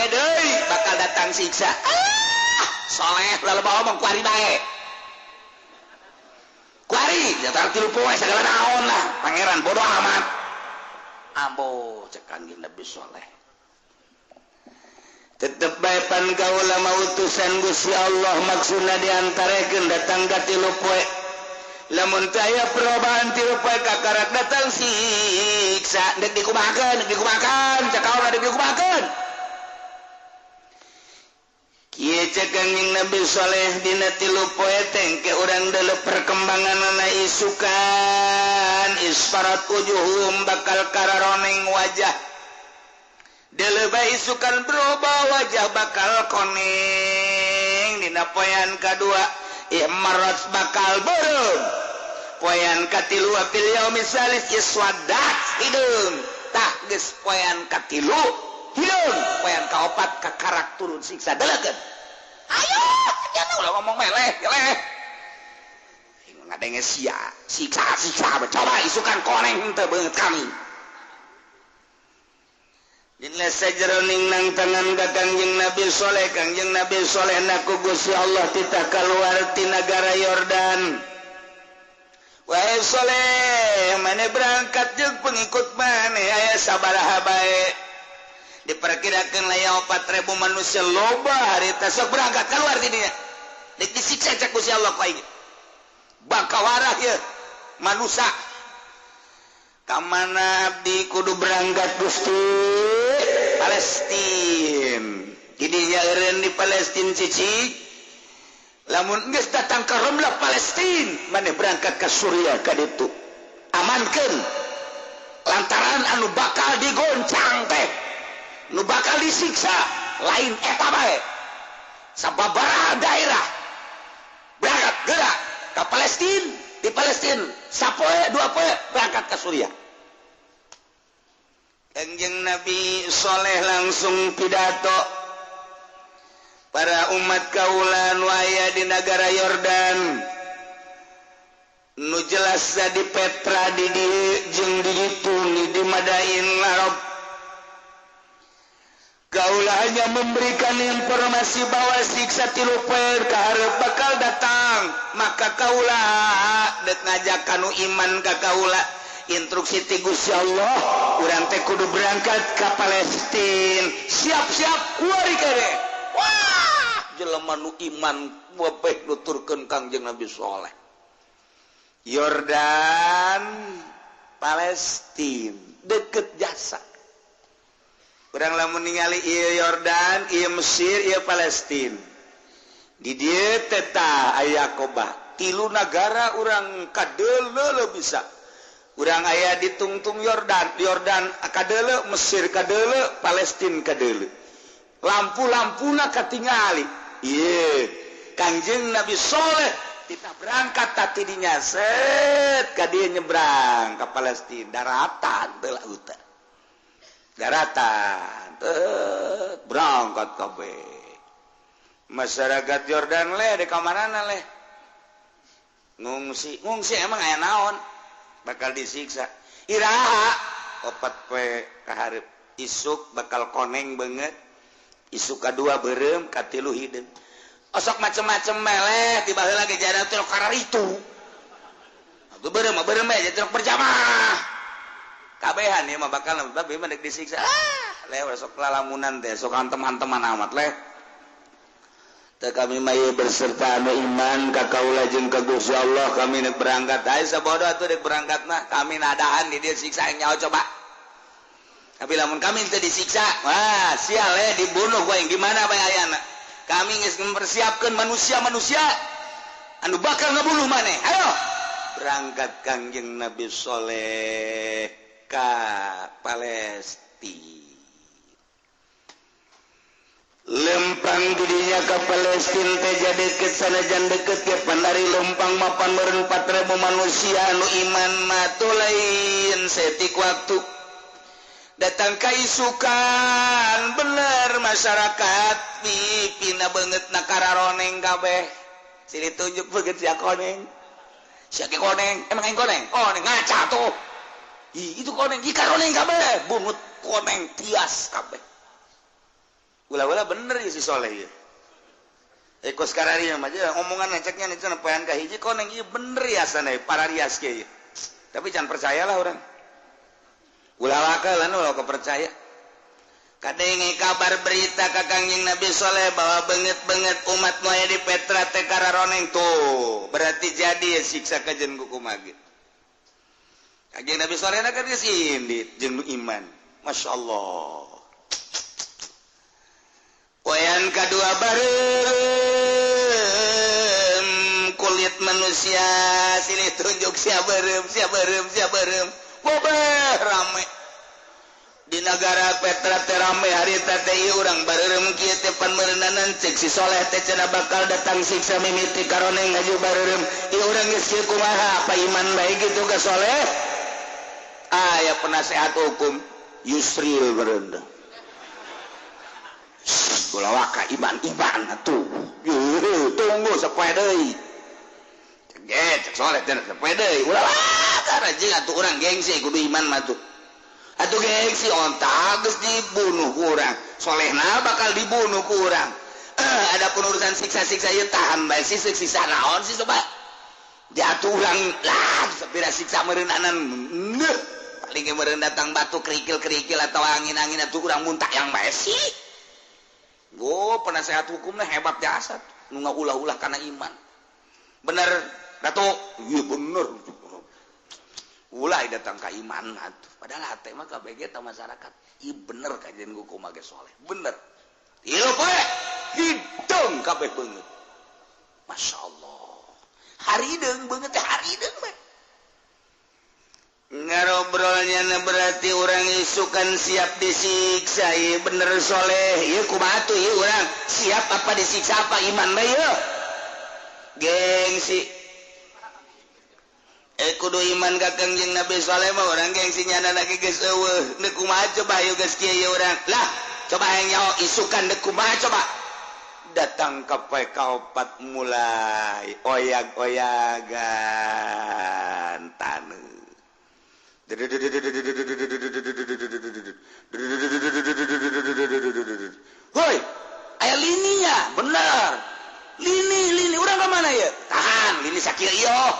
deui bakal datang siksa Saleh lalu bawa omong kuari bae kuari datang tilu poe segala naon lah pangeran bodoh amat ambo cekang yang Nabi Saleh tetep bae pan kaula mautusan Gusti Allah maksudna diantarekeun datang ka tilu poe lamun teu aya perobaan tilu poe kakarak datang siksa deuk dikumahakeun cak kaula deuk dikumahakeun kieu cek Kanjeng Nabi Saleh dina tilu poe tengke urang deuleu perkembanganna isukan isfarat wujuhum bakal kararoneng wajah deleba isukan berubah wajah bakal koneng dina poean kadua imarat bakal beureum poean katilu fil yaumil salis iswadat hidung tah geus poean katilu hidung poean kaopat kakarak turun siksa delekeun ayo jangan ulah ngomong meleh ngadenge sia siksa coba isukan koneng teu beungeut kami Dina sajeroning nang tangan ka Kanjeng Nabi Saleh naku Gusti Allah titah kaluar ti nagara Yordan. Wahai Saleh, mane berangkat jeung pengikut mane aya sabaraha bae. Diperkirakeun aya 4.000 manusia loba harita sok berangkat keluar ti dinya. Dik disiksa cek Gusti Allah ku aing. Bakawarah ye manusia. Kamana abdi kudu berangkat Gusti Palestin. Jadi eureun di Palestin cicik lamun geus datang ke Ramlah Palestina maneh berangkat ke Suriah ka ditu amankeun lantaran anu bakal digoncang teh nu bakal disiksa lain eta bae sababaraha daerah berangkat gerak ke Palestina di Palestina sapoe dua poe berangkat ke Suriah. Kanjeng Nabi soleh langsung pidato para umat kaula nu aya di negara Yordan nu jelas di Petra di jeung di ditu di Madain Arab. Kaula hanya memberikan informasi bahwa siksa tilu poe kaharep bakal datang, maka kaula dek ngajak kanu iman ka kaula instruksi ti Gusti Allah urang teh kudu berangkat ka Palestina siap-siap kuari kere wah jelema nu iman bebeh nuturkeun Kangjeng Nabi soleh Yordan Palestina deket jasa urang lamun ningali ieu Yordan ieu Mesir ieu Palestina di dieu teh aya Qobah tilu negara urang kadeuleuh bisa urang aya di tungtung Yordan kadeuleuh Mesir kadeuleuh Palestina kadeuleuh lampu-lampuna katingali ieu Kanjeng Nabi soleh kita berangkat tadi dinya set ka dieu nyebrang ka Palestina daratan teu lautan daratan berangkat kabeh masyarakat Yordan le di kamarana le ngungsi emang aya naon bakal disiksa iraha opat poe kaharep isuk bakal koneng banget isuk kadua beureum katilu hideung osok macem-macem meleh tiba heula ge jana teh karar itu atuh beureum bae jadi berjamaah kabehan ieu mah bakal babe mah deuk disiksa leh sok lalamunan teh sok hantem-hanteman amat leh teh kami mah berserta anu iman ka kaula jeung ka Gusti Allah kami neuk berangkat aya sabodo atuh deuk berangkat mah kami nadahan di dieu siksa yang nyaho coba tapi lamun kami teu disiksa wah sia leh dibunuh we gimana bae ayana kami geus mempersiapkeun manusia-manusia anu bakal ngabunuh maneh ayo berangkat Kangjeng Nabi soleh ka Palestina lempang didinya ke Palestina teh jadi kesanajan deket ke pandari lempang mapan meureun 4.000 manusia anu iman matu lain setik waktu datang kaisukan bener masyarakat pipina beungeut na kararoneng kabeh silih tunjuk beungeut sia koneng sia ke koneng emang aing koneng koneng ngaca tuh itu koneng ieu karoneng kabeh bungut koneng tias kabeh ulah-ulah bener ya si soleh ya ekos kararieu mah omongan eceknya itu nepoean ka hiji koneng ieu bener ya sana para rias ge tapi jangan percayalah orang ulah wakalan ulah kepercaya kadenge kabar berita ka Kangjeng Nabi soleh bahwa beungeut umat nu aya di Petra teh kararoneng tuh berarti jadi siksa kajen ku kumaha Kangjeng Nabi soleh na kan geus indit jeung nu iman masyaallah poean kadua bareng kulit manusia silih tunjuk sia beureum bobeh rame di negara Petra teh rame harita teh ieu urang bareureum kieu teh pan meureunanan cek si soleh teh cenah bakal datang siksa mimiti karoneng ngaju bareureum ieu urang geus kieu kumaha apa iman bae kitu ka soleh aya penasehat hukum Yusril bereunda ulah waka iman atuh tunggu sapoe deui cek soleh teh sapoe deui ulah waka rajing atuh urang gengsi kudu iman mah tuh atuh gengsi ontak geus dibunuh ku urang solehna bakal dibunuh ku urang ada urusan siksa-siksa ieu tahan bae siksa naon sih coba jatuh urang lah sapira siksa meureunanan paling ge meureun datang batu kerikil-kerikil atau angin-angin atuh urang muntah yang bae sih penasehat hukumnya hebat jasa nu ngaulah-ulah karena iman bener Datuk iya bener ulah datang ka iman atuh padahal hate mah kabeh ge masyarakat ieu bener kajian hukum ge soleh bener ieu poe hidung kabeh beungeut Masya Allah harideng banget harideng mah ngarobrolnya berarti orang isukan siap disiksa ya bener soleh ya kumaha tuh ya orang siap apa disiksa apa iman mah ya gengsi kudu iman ka Kangjeng Nabi soleh mah orang gengsinya lagi geus eueuh deuk kumaha coba ayo geus kieu ya urang lah coba yang nyawa isukan deuk kumaha coba datang ke PK4 mulai oyag-oyagan taneuh woi aya lininya bener lini urang ke mana ya tahan lini sakieu ieu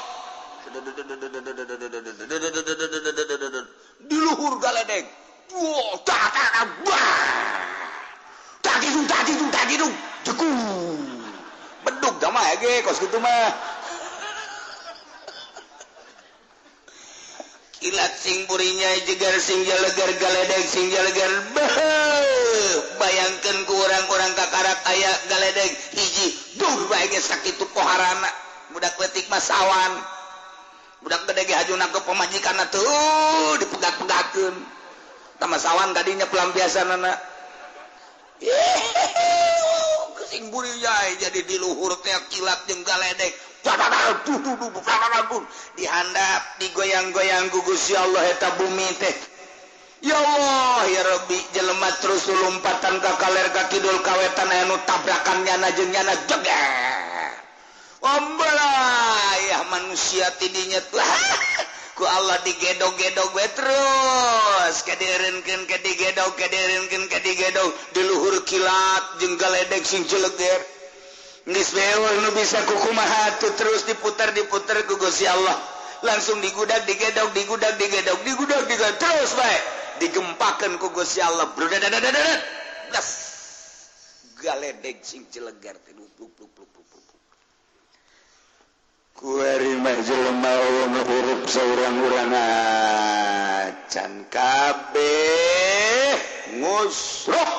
di luhur galedeg wow tak gitu jeku bedug dah mah ge kos kitu mah kilat sing burinya jegar sing jalegar galedeg sing jalegar bayangkeun ku urang-urang kakarak aya galedeg hiji duh bae ge sakitu poharana budak leutik mah sawan budak gede ge hajuna ke pamajikanna tuh dipegat-pegatkeun tama sawan kadinya pelampiasanana sing burinya jadi di luhur teh kilat jeung galedeg dihandap digoyang-goyang ku Gusti Allah eta bumi teh ya Allah ya Rabbi jelema terus lompatan ka kaler ka kidul kawetan anu tabrakan nyana jeung nyana jeger ya manusia tidinya lah ku Allah digedog-gedog we terus kadieureunkeun kadigedog di luhur kilat jeung galedeg sing jeleger geus beol nu bisa kukumaha tuh terus diputar ku Gusti Allah langsung digedog terus bae digempakeun ku Gusti Allah das galedeg sing jeleger teh kuari mah jelema urip saurang-urang can kabeh ngusruh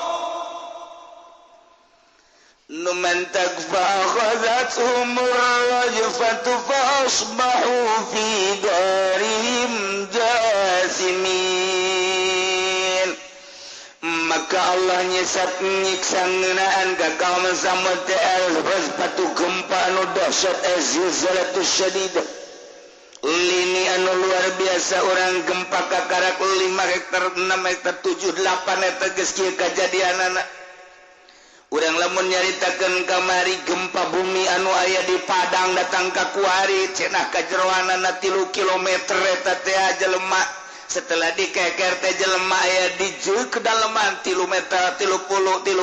numan takfa'akhazat umur rajfatu fasbahu fi darihim jasimin maka Allah nyesat nyiksa ngeunaan ka kaum Samud pas patu gempa anu dahsyat zilzalatus syadidah lini anu luar biasa orang gempa kakarak 5 hektar 6 hektar 7 8 eta geus kieu kajadianana urang lamun nyaritakeun kamari gempa bumi anu aya di Padang datang ka kuari cenah kajeroanana 3 kilometer eta teh jelema setelah dikeker teh jelema aya di kedalaman 3 meter 30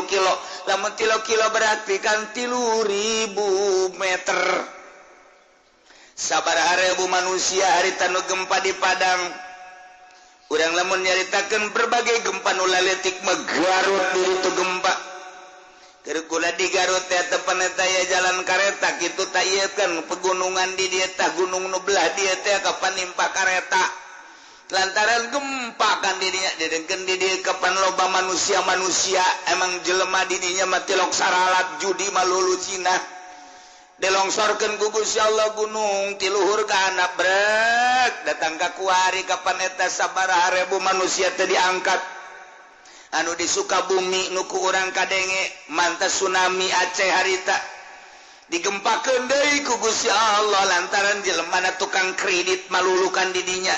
kilo lamun 3 kilo berarti kan 3.000 meter sabaraha ribu manusia harita nu gempa di Padang urang lamun nyaritakeun berbagai gempa nu laletik mah Garut di ditu gempa keur kula di Garut teh tepan eta aya jalan kareta kitu tah ieu kan pegunungan di dieu tah gunung nu belah dieu teh kapan nimpa kareta lantaran gempa kan didinya didengkeun di dieu kapan loba manusia emang jelema didinya mah tilok saralat judi malulu Cina delongsorkeun ku Gusti Allah gunung ti luhur kana brek datang ka kuari kapan eta sabaraha ribu manusia teh diangkat anu di Sukabumi nu ku urang kadenge mantas tsunami Aceh harita digempakeun deui ku Gusti Allah lantaran jelemana tukang kredit malulukan didinya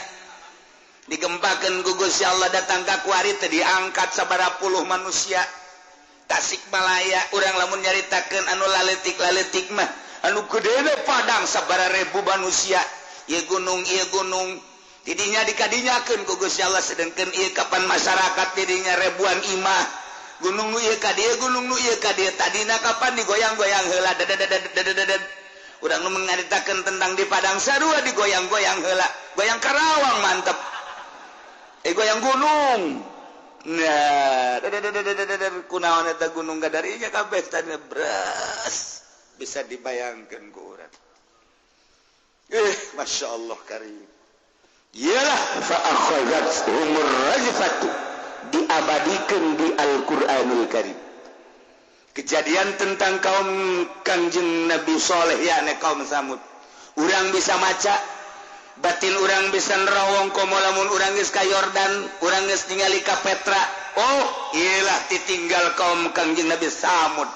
digempakeun ku Gusti Allah datang ka kuari teh diangkat sabaraha puluh manusia Tasikmalaya urang lamun nyaritakeun anu laletik mah anu gedene Padang sabaraha ribu manusia ieu gunung didinya dikadinyakeun ku Gusti Allah sedengkeun ieu kapan masyarakat didinya ribuan imah gunung nu ieu ka dieu tadina kapan digoyang-goyang heula urang nu mengaritakeun tentang di Padang sarua digoyang-goyang heula goyang Karawang mantep goyang gunung nah kunaon eta gunung gadarinya kabeh tadi beras bisa dibayangkeun ku urang Masya Allah karim ialah fa'akhazat umur rajfatu diabadikan di Al-Quranul Karim kejadian tentang kaum Kangjeng Nabi Shaleh ya kaum Samud urang bisa maca batin urang bisa nerawong komo lamun urang geus ka Yordan urang geus ningali ka Petra oh iyalah ditinggal kaum Kangjeng Nabi Samud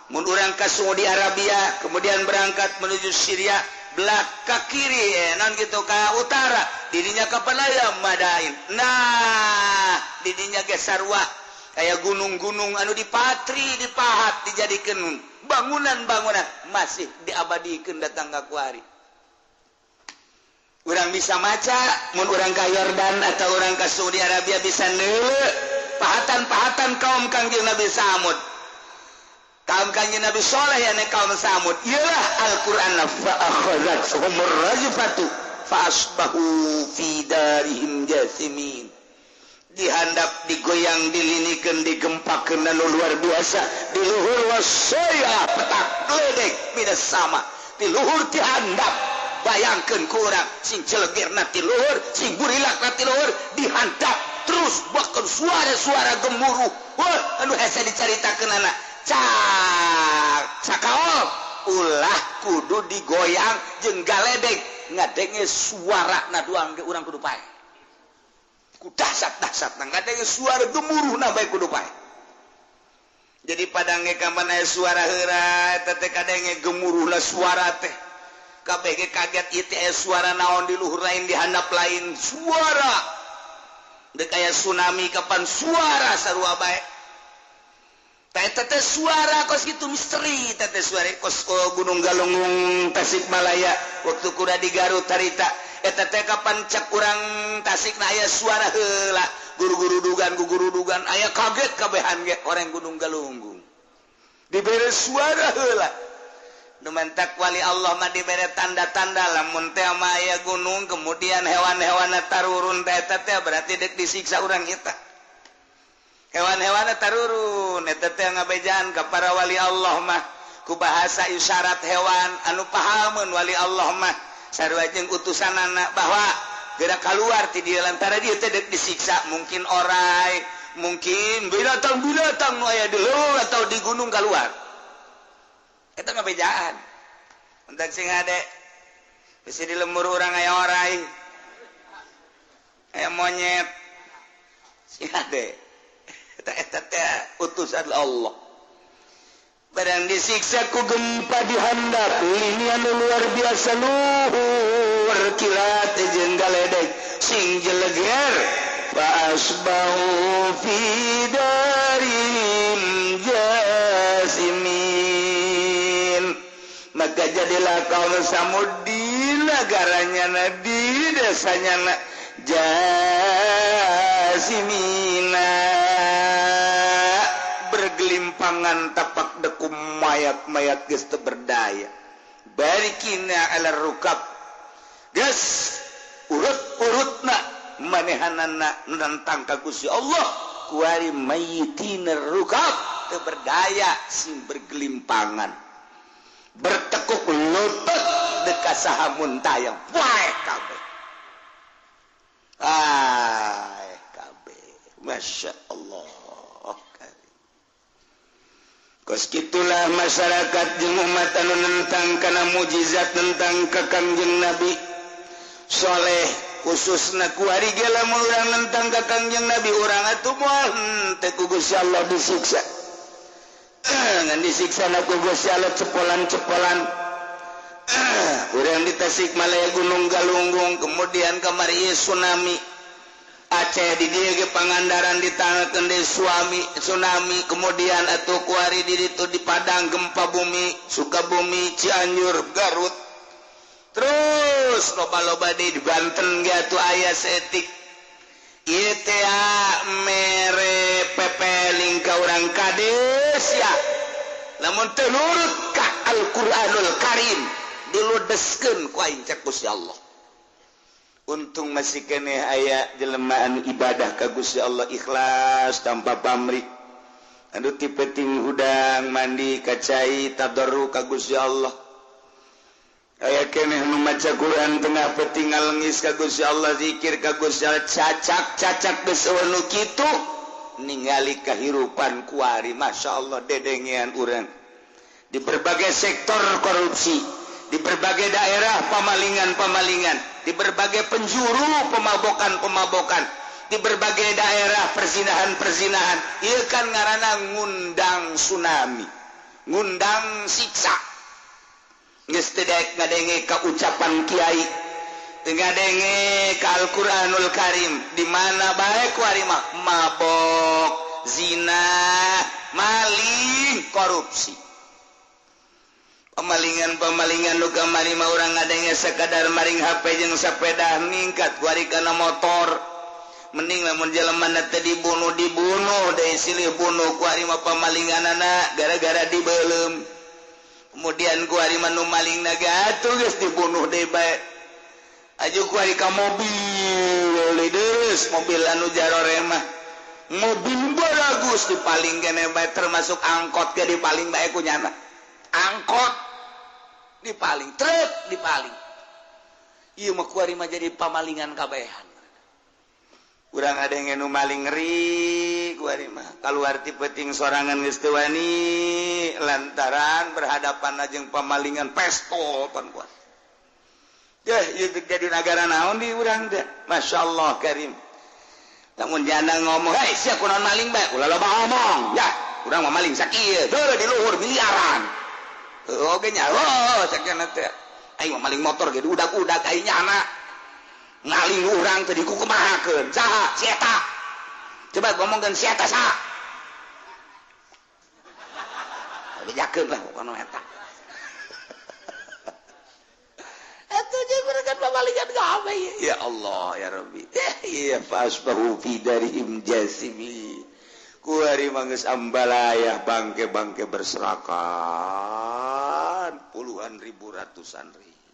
mun urang ka Saudi Arabia kemudian berangkat menuju Syria belak ka kiri non gitu ka utara didinya ka Palayam Madain nah didinya ge sarua kayak gunung-gunung anu dipatri dipahat dijadikan bangunan-bangunan masih diabadikan datang ka kuari urang bisa maca mun urang ka Yordan atau urang ka Saudi Arabia bisa neuleuh pahatan-pahatan kaum Kangjeng Nabi Samud kaum Kangjeng Nabi Shaleh ya kaum Samud ialah Al-Qur'an fa akhadhathum ar-rajfatu fa asbahu fi darihim jathimin dihandap digoyang dilinikan digempakeun anu luar biasa di luhur wasaya petak gledek midas sama di luhur dihandap bayangkeun ku urang sing celegirna ti luhur sing burilakna ti luhur dihandap terus bahkan suara-suara gemuruh wah anu hese dicaritakeun anak cakaol ulah kudu digoyang jeung galedeg ngadenge suarana doang ge urang kudu pae dahsyat nggak ada suara gemuruh nabai kudu pae jadi padang kapan aya suara heura teh kadang gemuruh lah suara teh kabeh kaget ieu teh suara naon di luhur lain di handap lain suara deuk aya tsunami kapan suara sarua bae teh suara kos kitu misteri teh suara kos Gunung Galunggung Tasikmalaya waktu kuda di Garut harita eta teh kapan cak urang Tasik na aya suara heula guru-guru dugan aya kaget kabehan ge orang Gunung Galunggung dibere suara heula nu mentak wali Allah mah dibere tanda-tanda lamun teh mah aya gunung kemudian hewan-hewanna tarurun teh eta teh berarti deuk disiksa urang kita hewan-hewanna tarurun eta teh ngabejaan ka para wali Allah mah ku bahasa isyarat hewan anu pahameun wali Allah mah sarua jeung utusanana bahwa gerak keluar ti dieu lantaran dieu teh deuk disiksa mungkin orai mungkin binatang-binatang nu aya di leuweung atau di gunung keluar eta ngabejaan entak sing ade bisi di lembur urang aya orai aya monyet sing ade eta teh utusan Allah barang disiksa ku gempa dihandap ini anu luar biasa luhur kilat jeung galedeg sing jeleger fa asbahu fi darim jasimin maka jadilah kaum Samud di negaranya di desanya jasimina bergelimpangan tapak dekum mayat-mayat geus teu berdaya barikina ala rukab geus urut-urutna manehanana nentang ka Gusti Allah kuari mayitina rukab teu berdaya sing bergelimpangan bertekuk lutut dekat saha muntayang wae kabeh Masya Allah kos kitulah masyarakat jeung umat anu nentang kana mujizat tentang ka Kangjeng Nabi Shaleh khususna ku ari ge lamun urang nentang ka Kangjeng Nabi urang atuh moal teh ku Gusti Allah disiksa ngan disiksa na ku Gusti Allah cepolan-cepolan urang di Tasikmalaya Gunung Galunggung kemudian kamari tsunami Aceh di dieu ge Pangandaran ditangakeun deui tsunami kemudian atuh kuari di ditu di Padang gempa bumi Sukabumi Cianjur Garut terus loba-loba di Banten ge atuh aya setik ieu teh mere pepeling ka urang kades ya lamun teu nurut ka Al-Qur'anul Karim diludeskeun ku aing cek Gusti Allah untung masih kene aya jelema anu ibadah ka Gusti Allah ikhlas tanpa pamrih anu ti penting hudang mandi kacai tadarruk ka Gusti Allah aya keneh nu maca Quran tengah penting ngalengis ka Gusti Allah zikir ka Gusti Allah cacak geus nu kitu ningali kehidupan kuari Masya Allah dedengian urang di berbagai sektor korupsi, di berbagai daerah pemalingan-pemalingan, di berbagai penjuru pemabokan-pemabokan, di berbagai daerah perzinahan-perzinahan. Ieu kan ngaranna ngundang tsunami, ngundang siksa. Geus teu daek ngadenge ka ucapan kiai, teu ngadenge ka Al-Qur'anul Karim, di mana bae kuari mabok, zina, maling, korupsi. Pemalingan nu kamari mah urang ngadenge sakadar maring HP jeung sepeda ningkat kuari kana motor. Mending lamun jelema teh dibunuh deui silih bunuh kuari mah pamalinganana gara-gara dibeulem. Kemudian kuari mah nu malingna atuh geus dibunuh deui bae. Aju kuari ka mobil deus, mobil anu jarore mah. Mobil bagus dipaling kene bae termasuk angkot ge dipaling bae kunyana. Angkot dipaling, truk dipaling. Ieu mah kuari mah jadi pamalingan kabehan. Urang ada yang nu maling ngeri kuari mah kaluar ti peuting sorangan geus teu wani lantaran berhadapan jeung pamalingan pestol pan kuat. Ieu jadi negara naon di urang teh? Masyaallah karim. Lamun jana ngomong, "Hei, sia kunaon maling bae?" Ulah loba ngomong. Ya, urang mah maling sakieu. Teu di luhur miliaran. Oke nyawa sakjana teh. Aing mah maling motor ge udak-udak aing nyana. Ngaling urang teh diku kumahakeun? Saha? Si eta. Coba ngomongkeun si eta saha? Bejakeun lah kono eta. Eta jeung beregan pamalingan gawe. Ya Allah ya Rabbi. Ya fasbahu fi darihim jasimi. Kuari manggeus ambalayah bangke-bangke berserakan puluhan ribu ratusan ribu.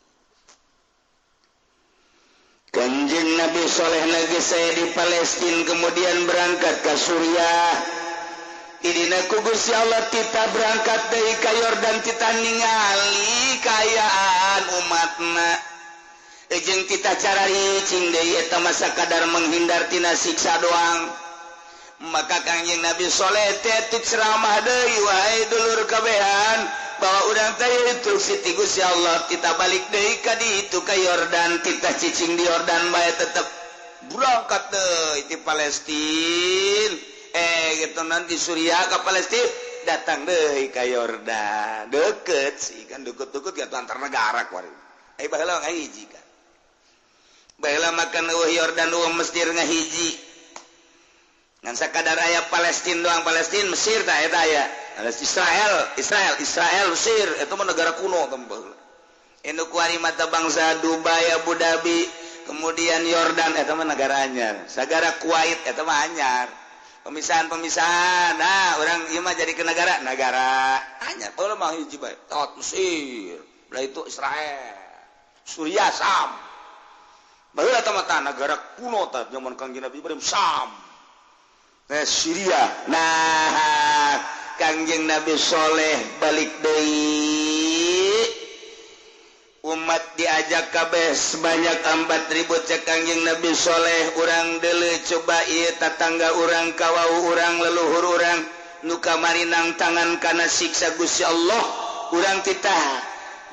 Kanjeng Nabi Soleh lagi saya di Palestina kemudian berangkat ke Suriah. Idina ku Gusti Allah kita berangkat dari ka Yordan kita ningali kayaan umatna. Jeung kita cara ricing deui eta mah sakadar menghindar tina siksa doang. Maka Kanjeng Nabi Soleh teh ceramah deui wahai dulur kabehan bahwa urang teh instruksi Gusti Allah kita balik deui ka ditu ka Yordan kita cicing di Yordan bae tetep berangkat deui ti Palestina gitu nanti Suriah ka Palestina datang deui ka Yordan deket sih kan deket-deket ya antar negara kuari baheula ngahiji kan baheula makan Yordan Mesir ngahiji ngan sakadar aya Palestina doang Palestina Mesir tah eta aya Israel Mesir itu mah negara kuno tempel anu kuari mata bangsa Dubai Abu Dhabi kemudian Yordan eta mah negara anyar sagara Kuwait eta mah anyar pemisahan nah urang ieu mah jadi ke negara anyar baheula mah hiji bae tot Mesir lah itu Israel Suriah Sam baheula eta mah negara kuno tah zaman Kangjeng Nabi Ibrahim Sam Syria. Nah, Kangjeng Nabi Soleh balik deui. Umat diajak kabeh sebanyak 4.000 cek Kangjeng Nabi Soleh urang deuleu coba ieu tatangga urang kawau urang leluhur urang nu kamari nang tangan kana siksa Gusti Allah urang titah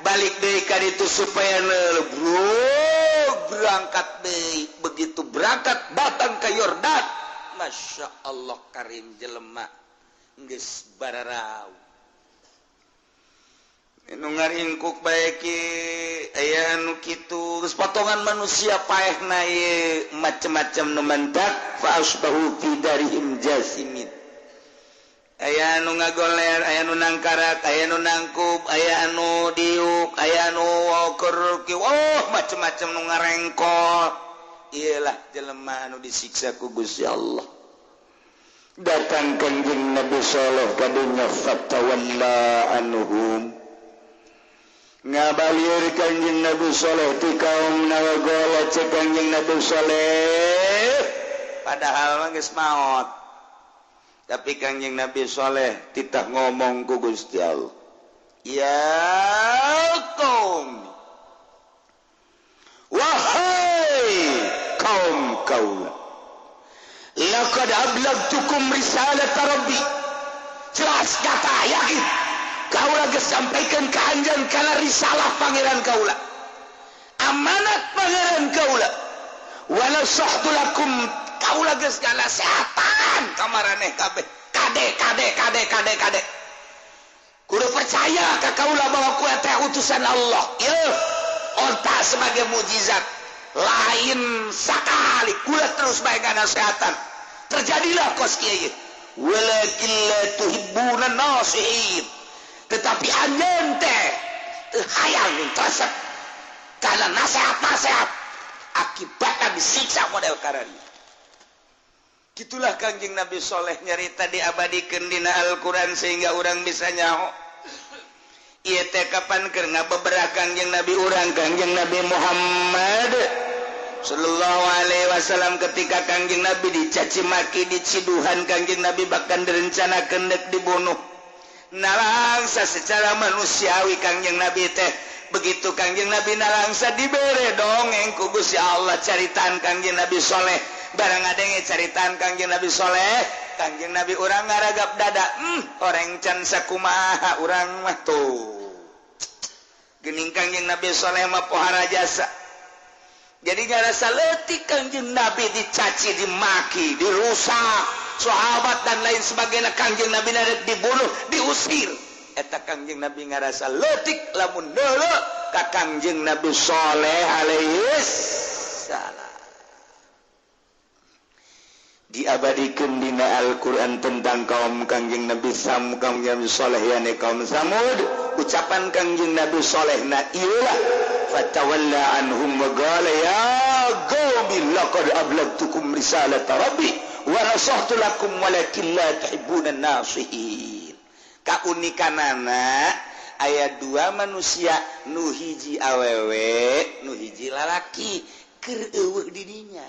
balik deui ka ditu supaya berangkat deui begitu berangkat datang ke Yordan. Masya Allah karim jelema geus bararau nu ngaringkuk bae ki aya nu kitu geus potongan manusia paehna ye macem-macem nu mendak fa asbahu fi darihim jasimin aya nu ngagoler aya nu nangkarak aya nu nangkup aya anu diuk aya nu keur ki macem-macem nu ngarengkol. Ialah jelema anu disiksa ku Gusti Allah. Datang Kanjeng Nabi Soleh kadinya fatawalla anhum. Ngabalieur Kanjeng Nabi Soleh ti kaum nagola cek Kanjeng Nabi Soleh. Padahal mah geus maot. Tapi Kanjeng Nabi Soleh titah ngomong ku Gusti Allah. Ya kaum. Wahai kaum kaula laqad ablagtukum risalat rabbi jelas kata yakin kaula geus sampaikan ka anjeun kana risalah pangeran kaula amanat pangeran kaula wala sahtu lakum kaula geus ngasehatan ka maraneh kabeh kade kudu percaya ka kaula bahwa ku teh utusan Allah ieu onta sebagai mukjizat lain sakali kula terus bae ngasehatan terjadilah kos kieu walakin la tuhibbuna nasihin tetapi anjeun teh teu hayang tresep kana nasihat akibatna disiksa model karari. Gitulah Kangjeng Nabi Soleh nyarita diabadikeun dina Al-Qur'an sehingga urang bisa nyaho. Ieu teh kapan keur ngabeberah Kangjeng Nabi urang Kangjeng Nabi Muhammad sallallahu alaihi wasallam ketika Kangjeng Nabi dicaci maki diciduhan Kangjeng Nabi bahkan direncanakeun deuk dibunuh. Nalangsa secara manusiawi Kangjeng Nabi teh begitu Kangjeng Nabi nalangsa dibere dongeng ku Gusti Allah caritaan Kangjeng Nabi Soleh barang adenge caritaan Kangjeng Nabi Soleh Kangjeng Nabi urang ngaragap dada orang can sakumaha urang mah tuh geuning Kangjeng Nabi Soleh mah pohara jasa jadi ngarasa leutik Kangjeng Nabi dicaci dimaki dirusak sahabat dan lain sebagainya Kangjeng Nabi narek dibunuh diusir eta Kangjeng Nabi ngarasa leutik lamun deuleu ka Kangjeng Nabi Soleh alaihi salam diabadikeun dina Al-Qur'an tentang kaum Kangjeng Nabi Sam kaum Nabi Soleh yane kaum Samud ucapan Kangjeng Nabi Soleh na ieulah fatawalla anhum wa qala ya qaumi laqad ablagtukum risalat rabbi wa nasahtu lakum walakin la tuhibbuna nasihin. Kaunikanana aya dua manusia nu hiji awewe nu hiji lalaki keur eueuh di dinya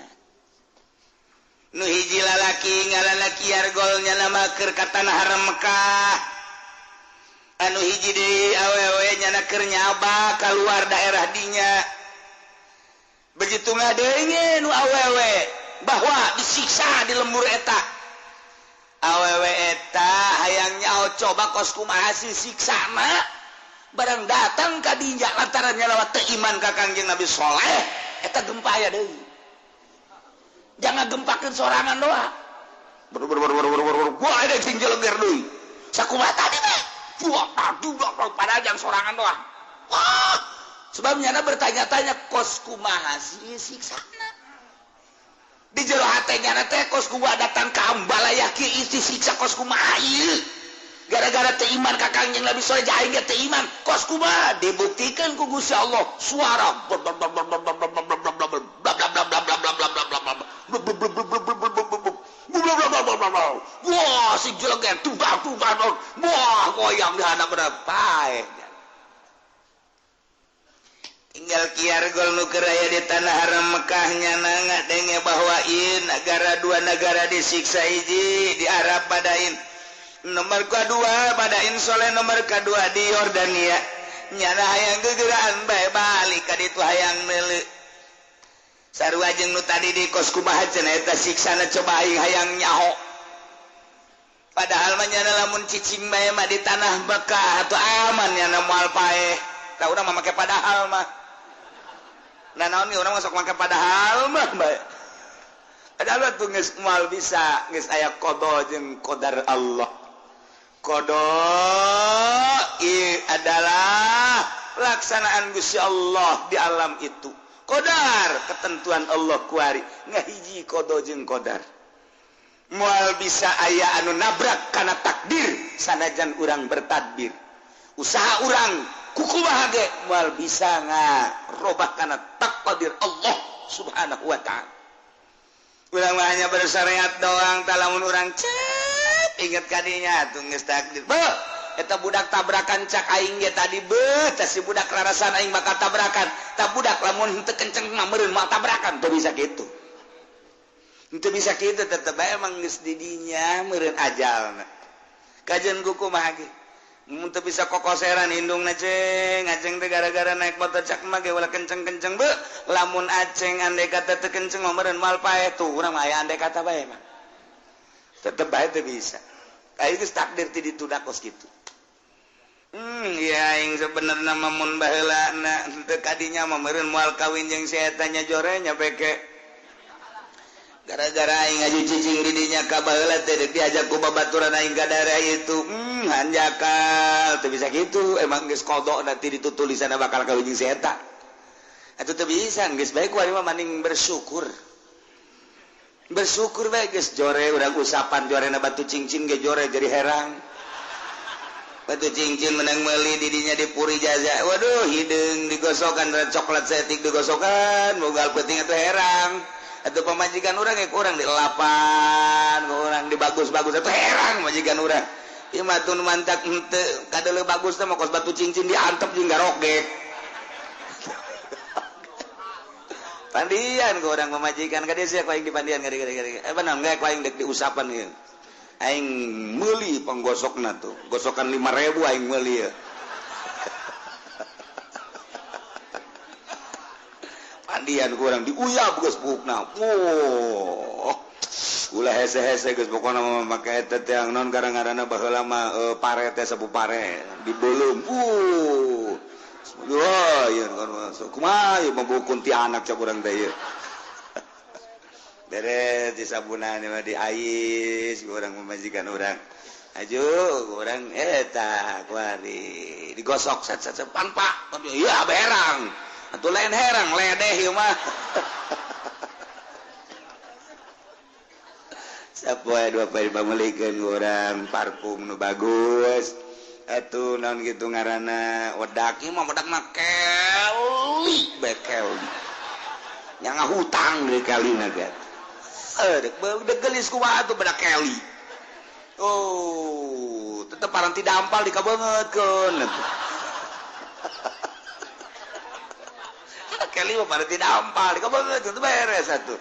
nu hiji lalaki ngalalaki argolnya nama keur ka tanah haram Mekah anu hiji deui awewe nyana keur nyaba keluar daerah dinya begitu ngadeunge nu awewe bahwa disiksa di lembur eta awewe eta hayang nyaho coba kos kumaha siksana barang datang ka dinya lantaran nyalawat teu iman ka Kangjeng Nabi Soleh eta gempa aya deui jangan gempakeun sorangan doa wah ada sing jeleger deui sakumaha tadi teh buak pada jang sorangan doa wah sebabnya bertanya-tanya kos kumaha siksana di jero hatenya teh kos kumaha datang ka ambalaya kieu isi siksa kos kumaha ieu gara-gara teu iman ka Kangjeng Nabi Soleh jaing ge teu iman kos kumaha dibuktikan ku Gusti Allah suara wah si jeleger tubang wah goyang di handap berapa tinggal kiargol nu keur aya di tanah haram Mekah nyana ngadenge bahwa ieu negara dua negara disiksa hiji di Arab padain nomor kedua padain Soleh nomor kedua di Yordania nyana hayang gegeraan bae balik ka ditu hayang neuleu sarua jeung nu tadi di kos kumaha cenah eta siksana coba aing hayang nyaho padahal mah nyana lamun cicing bae mah di tanah Mekah atuh aman nyana moal paeh tah urang mah make padahal mah nah naon urang masuk make padahal mah bae padahal tuh geus moal bisa geus aya qada jeung qadar Allah qada adalah pelaksanaan Gusti Allah di alam itu qadar ketentuan Allah kuari ngahiji qada jeung qadar moal bisa aya anu nabrak kana takdir sanajan urang bertadbir usaha urang kukumaha ge moal bisa ngarobah kana takdir Allah subhanahu wa ta'ala urang mah hanya bersyariat doang talamun urang cep inget kadinya atuh geus takdir eta budak tabrakan cak aing ge tadi teh si budak rarasan aing bakal tabrakan tah budak lamun teu kenceng mah meureun moal tabrakan teu bisa kitu teu bisa kitu tetep bae emang geus di dinya meureun ajalna kajeun kumaha ge mun teu bisa kokoseran indungna ceng aceng teh gara-gara naik motor cak mah ge ulah kenceng-kenceng lamun aceng andai kata teu kenceng mah meureun moal paeh tuh urang mah aya andai kata bae mah tetep bae teu bisa kayak geus takdir ti ditunda kos kitu ya aing sebenarnya mamun baheulana teu kadinya mah meureun moal kawin jeung si eta nya jorenya peke gara-gara aing ngaju cicing di dinya ka baheula teh diajak ku babaturan aing ka daerah itu hanjakal teu bisa kitu emang geus kodok nanti ditutulisanna bakal kawin jeung si eta atuh teu bisa geus bae ku ari mah mending bersyukur bae geus jore urang usapan jorena batu cincin ge jore jadi herang batu cincin menang meuli di dinya dipuri jaza waduh hideung digosokan coklat setik digosokan bogal peuting atuh herang atuh pamajikan urang ge kurang dilelapan urang dibagus-bagus atuh herang majikan urang ieu mah tun mantak henteu kadeuleuk bagus teh mah kos batu cincin diantep jeung garogek pandian ke orang pemajikan ka dia sia ku aing di pandian gari-gari benar enggak ku aing dek diusapan ieu aing meuli penggosokna tuh gosokan 5.000 aing meuli ya pandian ku urang diuyap geus pupukna ulah hese-hese geus pokona mah make eta teh naon garang-garana baheula mah pare teh sapu pare dibeulem wah ya kan kumaha ieu membukun ti anak cak urang teh ieu beres di sabunan mah diais urang memajikan urang aju urang eta kuari digosok sat pan pak ieu berang atuh lain herang ledeh ieu mah sapoe dua poe pamulikeun urang parfum nu bagus atuh naon kitu ngaranna wedak ieu mah wedak mah keli bekel nya ngahutang deui kalina kan dek gelis kumaha atuh bedak keli tetep parang ti dampal dikabeungeutkeun keli mah parang ti dampal dikabeungeutkeun teu beres atuh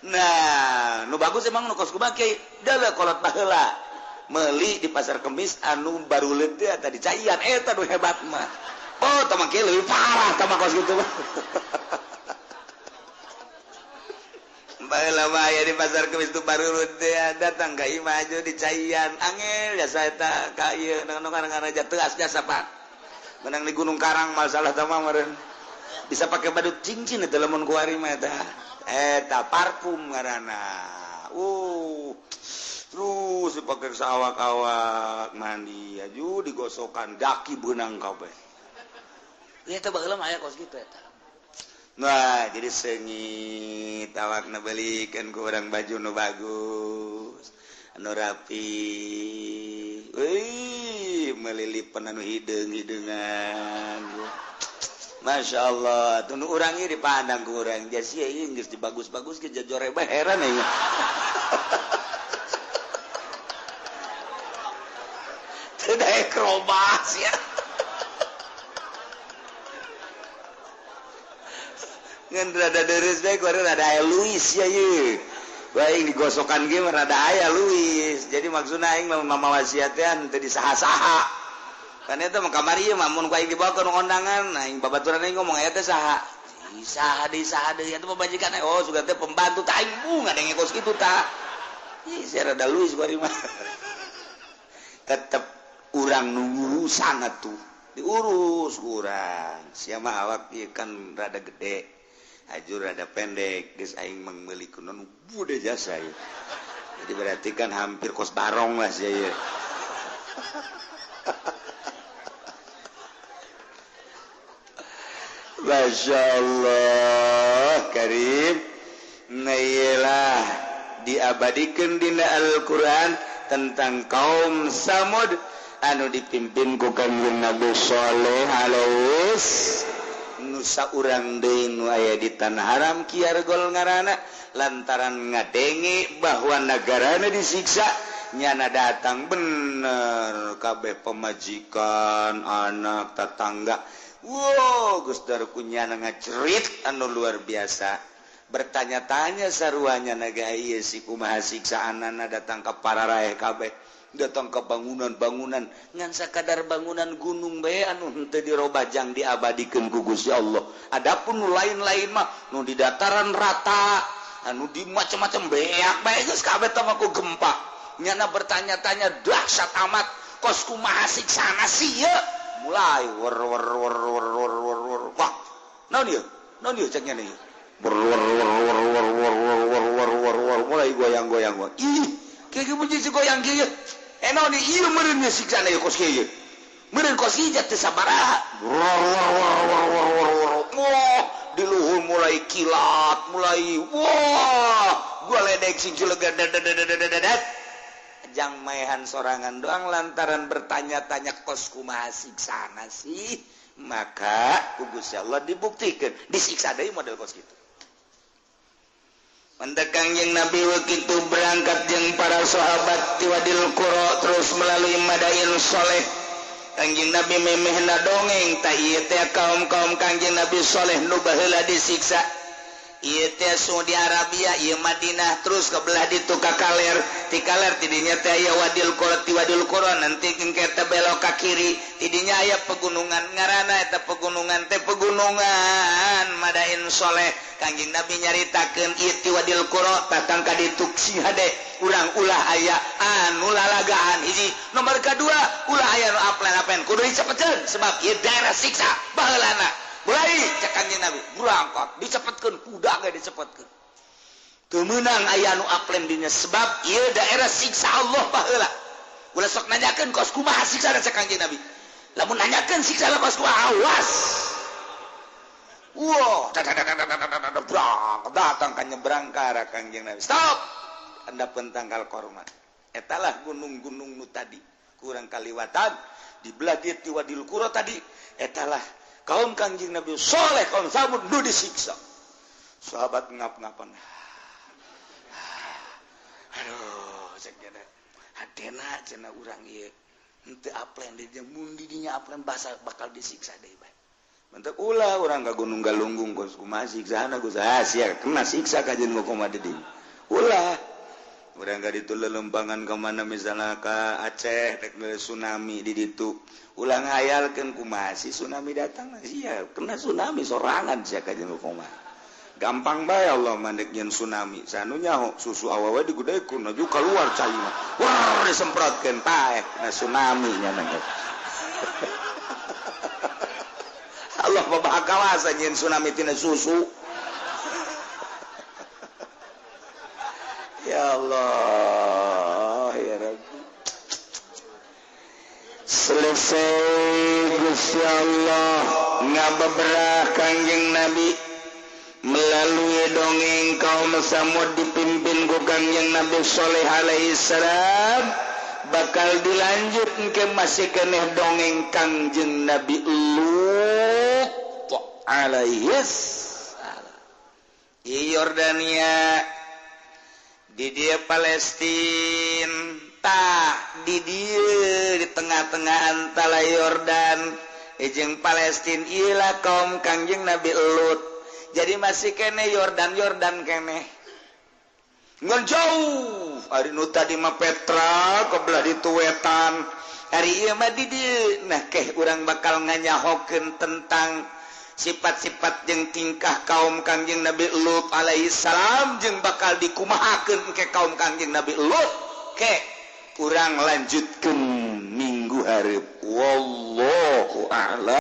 nah nu bagus emang nu kos kumaha kieu deuleu kolot baheula meuli di pasar kemis anu baruleut teh eta dicaian eta nu hebat mah tah mah kieu leuwih parah tah mah kos kitu mah baheula mah aya di pasar kemis tu baruleut teh datang ka imah aja dicaian angel jasa eta ka ieu nu ngaranna teas jasa Pak menang di Gunung Karang masalah tah mah meureun bisa pakai badut cincin eta lamun ku ari mah eta parfum ngaranna terus dipakai sawak-awak mandi aju digosokan daki beunang kabeh eta baheula mah aya kos kitu eta nah jadi sengit awakna beulikeun ku urang baju nu bagus anu rapi melilipan anu hideung-hideungan Masya Allah tuh nu urang ieu dipandang ku urang jas ieu geus dibagus-bagus ke jajore bae heran ya tidak krobas ya ngan rada deres bae ku rada aya luis ya ieu bae digosokan ge rada aya luis jadi maksudna aing mama wasiatnya teu disaha-saha kan eta mah kamari ieu mah mun ku aing dibawakeun kondangan aing babaturan aing ngomong eta saha disaha deui atuh pamajikan sugan teh pembantu tah aing ngadenge kos kitu tah ih saya rada luis ku ari mah tetep urang nurusan atuh diurus urang sia mah awak ieu kan rada gede ajur rada pendek geus aing meulikeun nu bude jasa ieu jadi berarti kan hampir kos barong lah sia ieu Masya Allah Karim nailah diabadikeun dina Al-Quran tentang kaum Samud anu dipimpin ku Kanjeng Nabi Saleh alaihi nusa urang deui nu aya di tanah haram kiargol ngaranna lantaran ngadenge bahwa nagarana disiksa nyana datang bener kabeh pemajikan anak tetangga geus darku nyana ngacerit anu luar biasa bertanya-tanya saruanya naga ieu si kumaha siksaanana datang ka pararae kabeh datang ke bangunan-bangunan ngan sakadar bangunan gunung bae anu henteu dirobah jang diabadikeun ku Gusti Allah adapun nu lain-lain mah nu di dataran rata anu di macam-macam beak bae geus kabeh teh mah ku gempa nyana bertanya-tanya dahsyat amat kos kumaha siksana sih ya mulai wah naon ieu cek nya ieu mulai goyang-goyang ih kieu mun si goyang kieu naon ieu meureun nya siksana ieu kos kieu meureun kos ieu teh sabaraha di luhur mulai kilat mulai wah gua ledek sing culegan jang maehan sorangan doang lantaran bertanya-tanya kos kumaha siksana sih maka ku Gusti Allah dibuktikan disiksa deui model kos kitu mendekan jeung Nabi kitu berangkat jeung para sahabat ti Wadil Qura terus melalui Madain Soleh Kangjeng Nabi memehna dongeng ta ieu teh kaum-kaum Kangjeng Nabi Soleh nu baheula disiksa ieu teh Saudi Arabia ieu Madinah terus ke belah ditu ka Kaler ti Kaler tidinya teh aya Wadil Qura ti Wadil Qura nanti kita belok ka kiri tidinya aya pegunungan ngaranna eta pegunungan teh pegunungan Madain Soleh Kangjeng Nabi nyaritakeun ieu ti Wadil Qura tatang ka ditu hade urang ulah aya anu lalagaan hiji nomor kedua ulah aya nu aplen-aplen kudu dicepetkeun sebab ieu daerah siksa baheulana mulai cek Kangjeng Nabi berangkat dicepetkeun kuda ge dicepetkeun teu meunang aya nu aplen dinya sebab ieu daerah siksa Allah baheula ulah sok nanyakeun kos kumaha siksa cek Kangjeng Nabi lamun nanyakeun siksa kos kumaha awas wow datang ka nyebrang ka arah Kangjeng Nabi stop anda pentanggal kormat etalah gunung-gunung nu tadi kurang kaliwatan di belah dia ti Wadil Qura tadi etalah kaum Kangjeng Nabi Soleh kaum Samud nu disiksa sahabat ngap-ngapan aduh cek jana hadena cenah urang ieu henteu aplen dia mun didinya aplen bakal disiksa deui bae mentek ulah urang ka gunung galunggung kos kumaha siksana Gus sia kena siksa ka jeung kumaha didinya ulah urang ka ditu lelempangan ka mana misalna ka Aceh rek tsunami di ditu ulah ngayalkeun kumaha si tsunami datang sia kena tsunami sorangan sia ka jeung kumaha gampang bae Allah mandek nyeun tsunami sanunya susu awewe digudekeun aju keluar cai mah wah disemprotkeun paeh kena tsunami nya nang Allah babah kawasa nyeun tsunami tina susu ya Allah ya Rabbi selesai Gusti Allah ngabebrah Kangjeng Nabi melalui dongeng kaum Samud dipimpin ku Kangjeng Nabi Soleh alaihi salam bakal dilanjut ke masih keneh dongeng Kangjeng Nabi Lut alaihi salam Yordania di dia Palestina tah di dia di tengah-tengah antara Yordan jeung Palestina ilah kaum Kangjeng Nabi Lut jadi masih kene Yordan kene ngan jauh hari nu tadi mah Petra kebelah ditu wetan hari ieu mah di dieu nah keh urang bakal nganyahokeun tentang sifat-sifat jeung tingkah kaum Kangjeng Nabi Lut alaihi salam jeung bakal dikumahakeun ke kaum Kangjeng Nabi Lut ke urang lanjutkeun minggu hareup wallahu a'lam.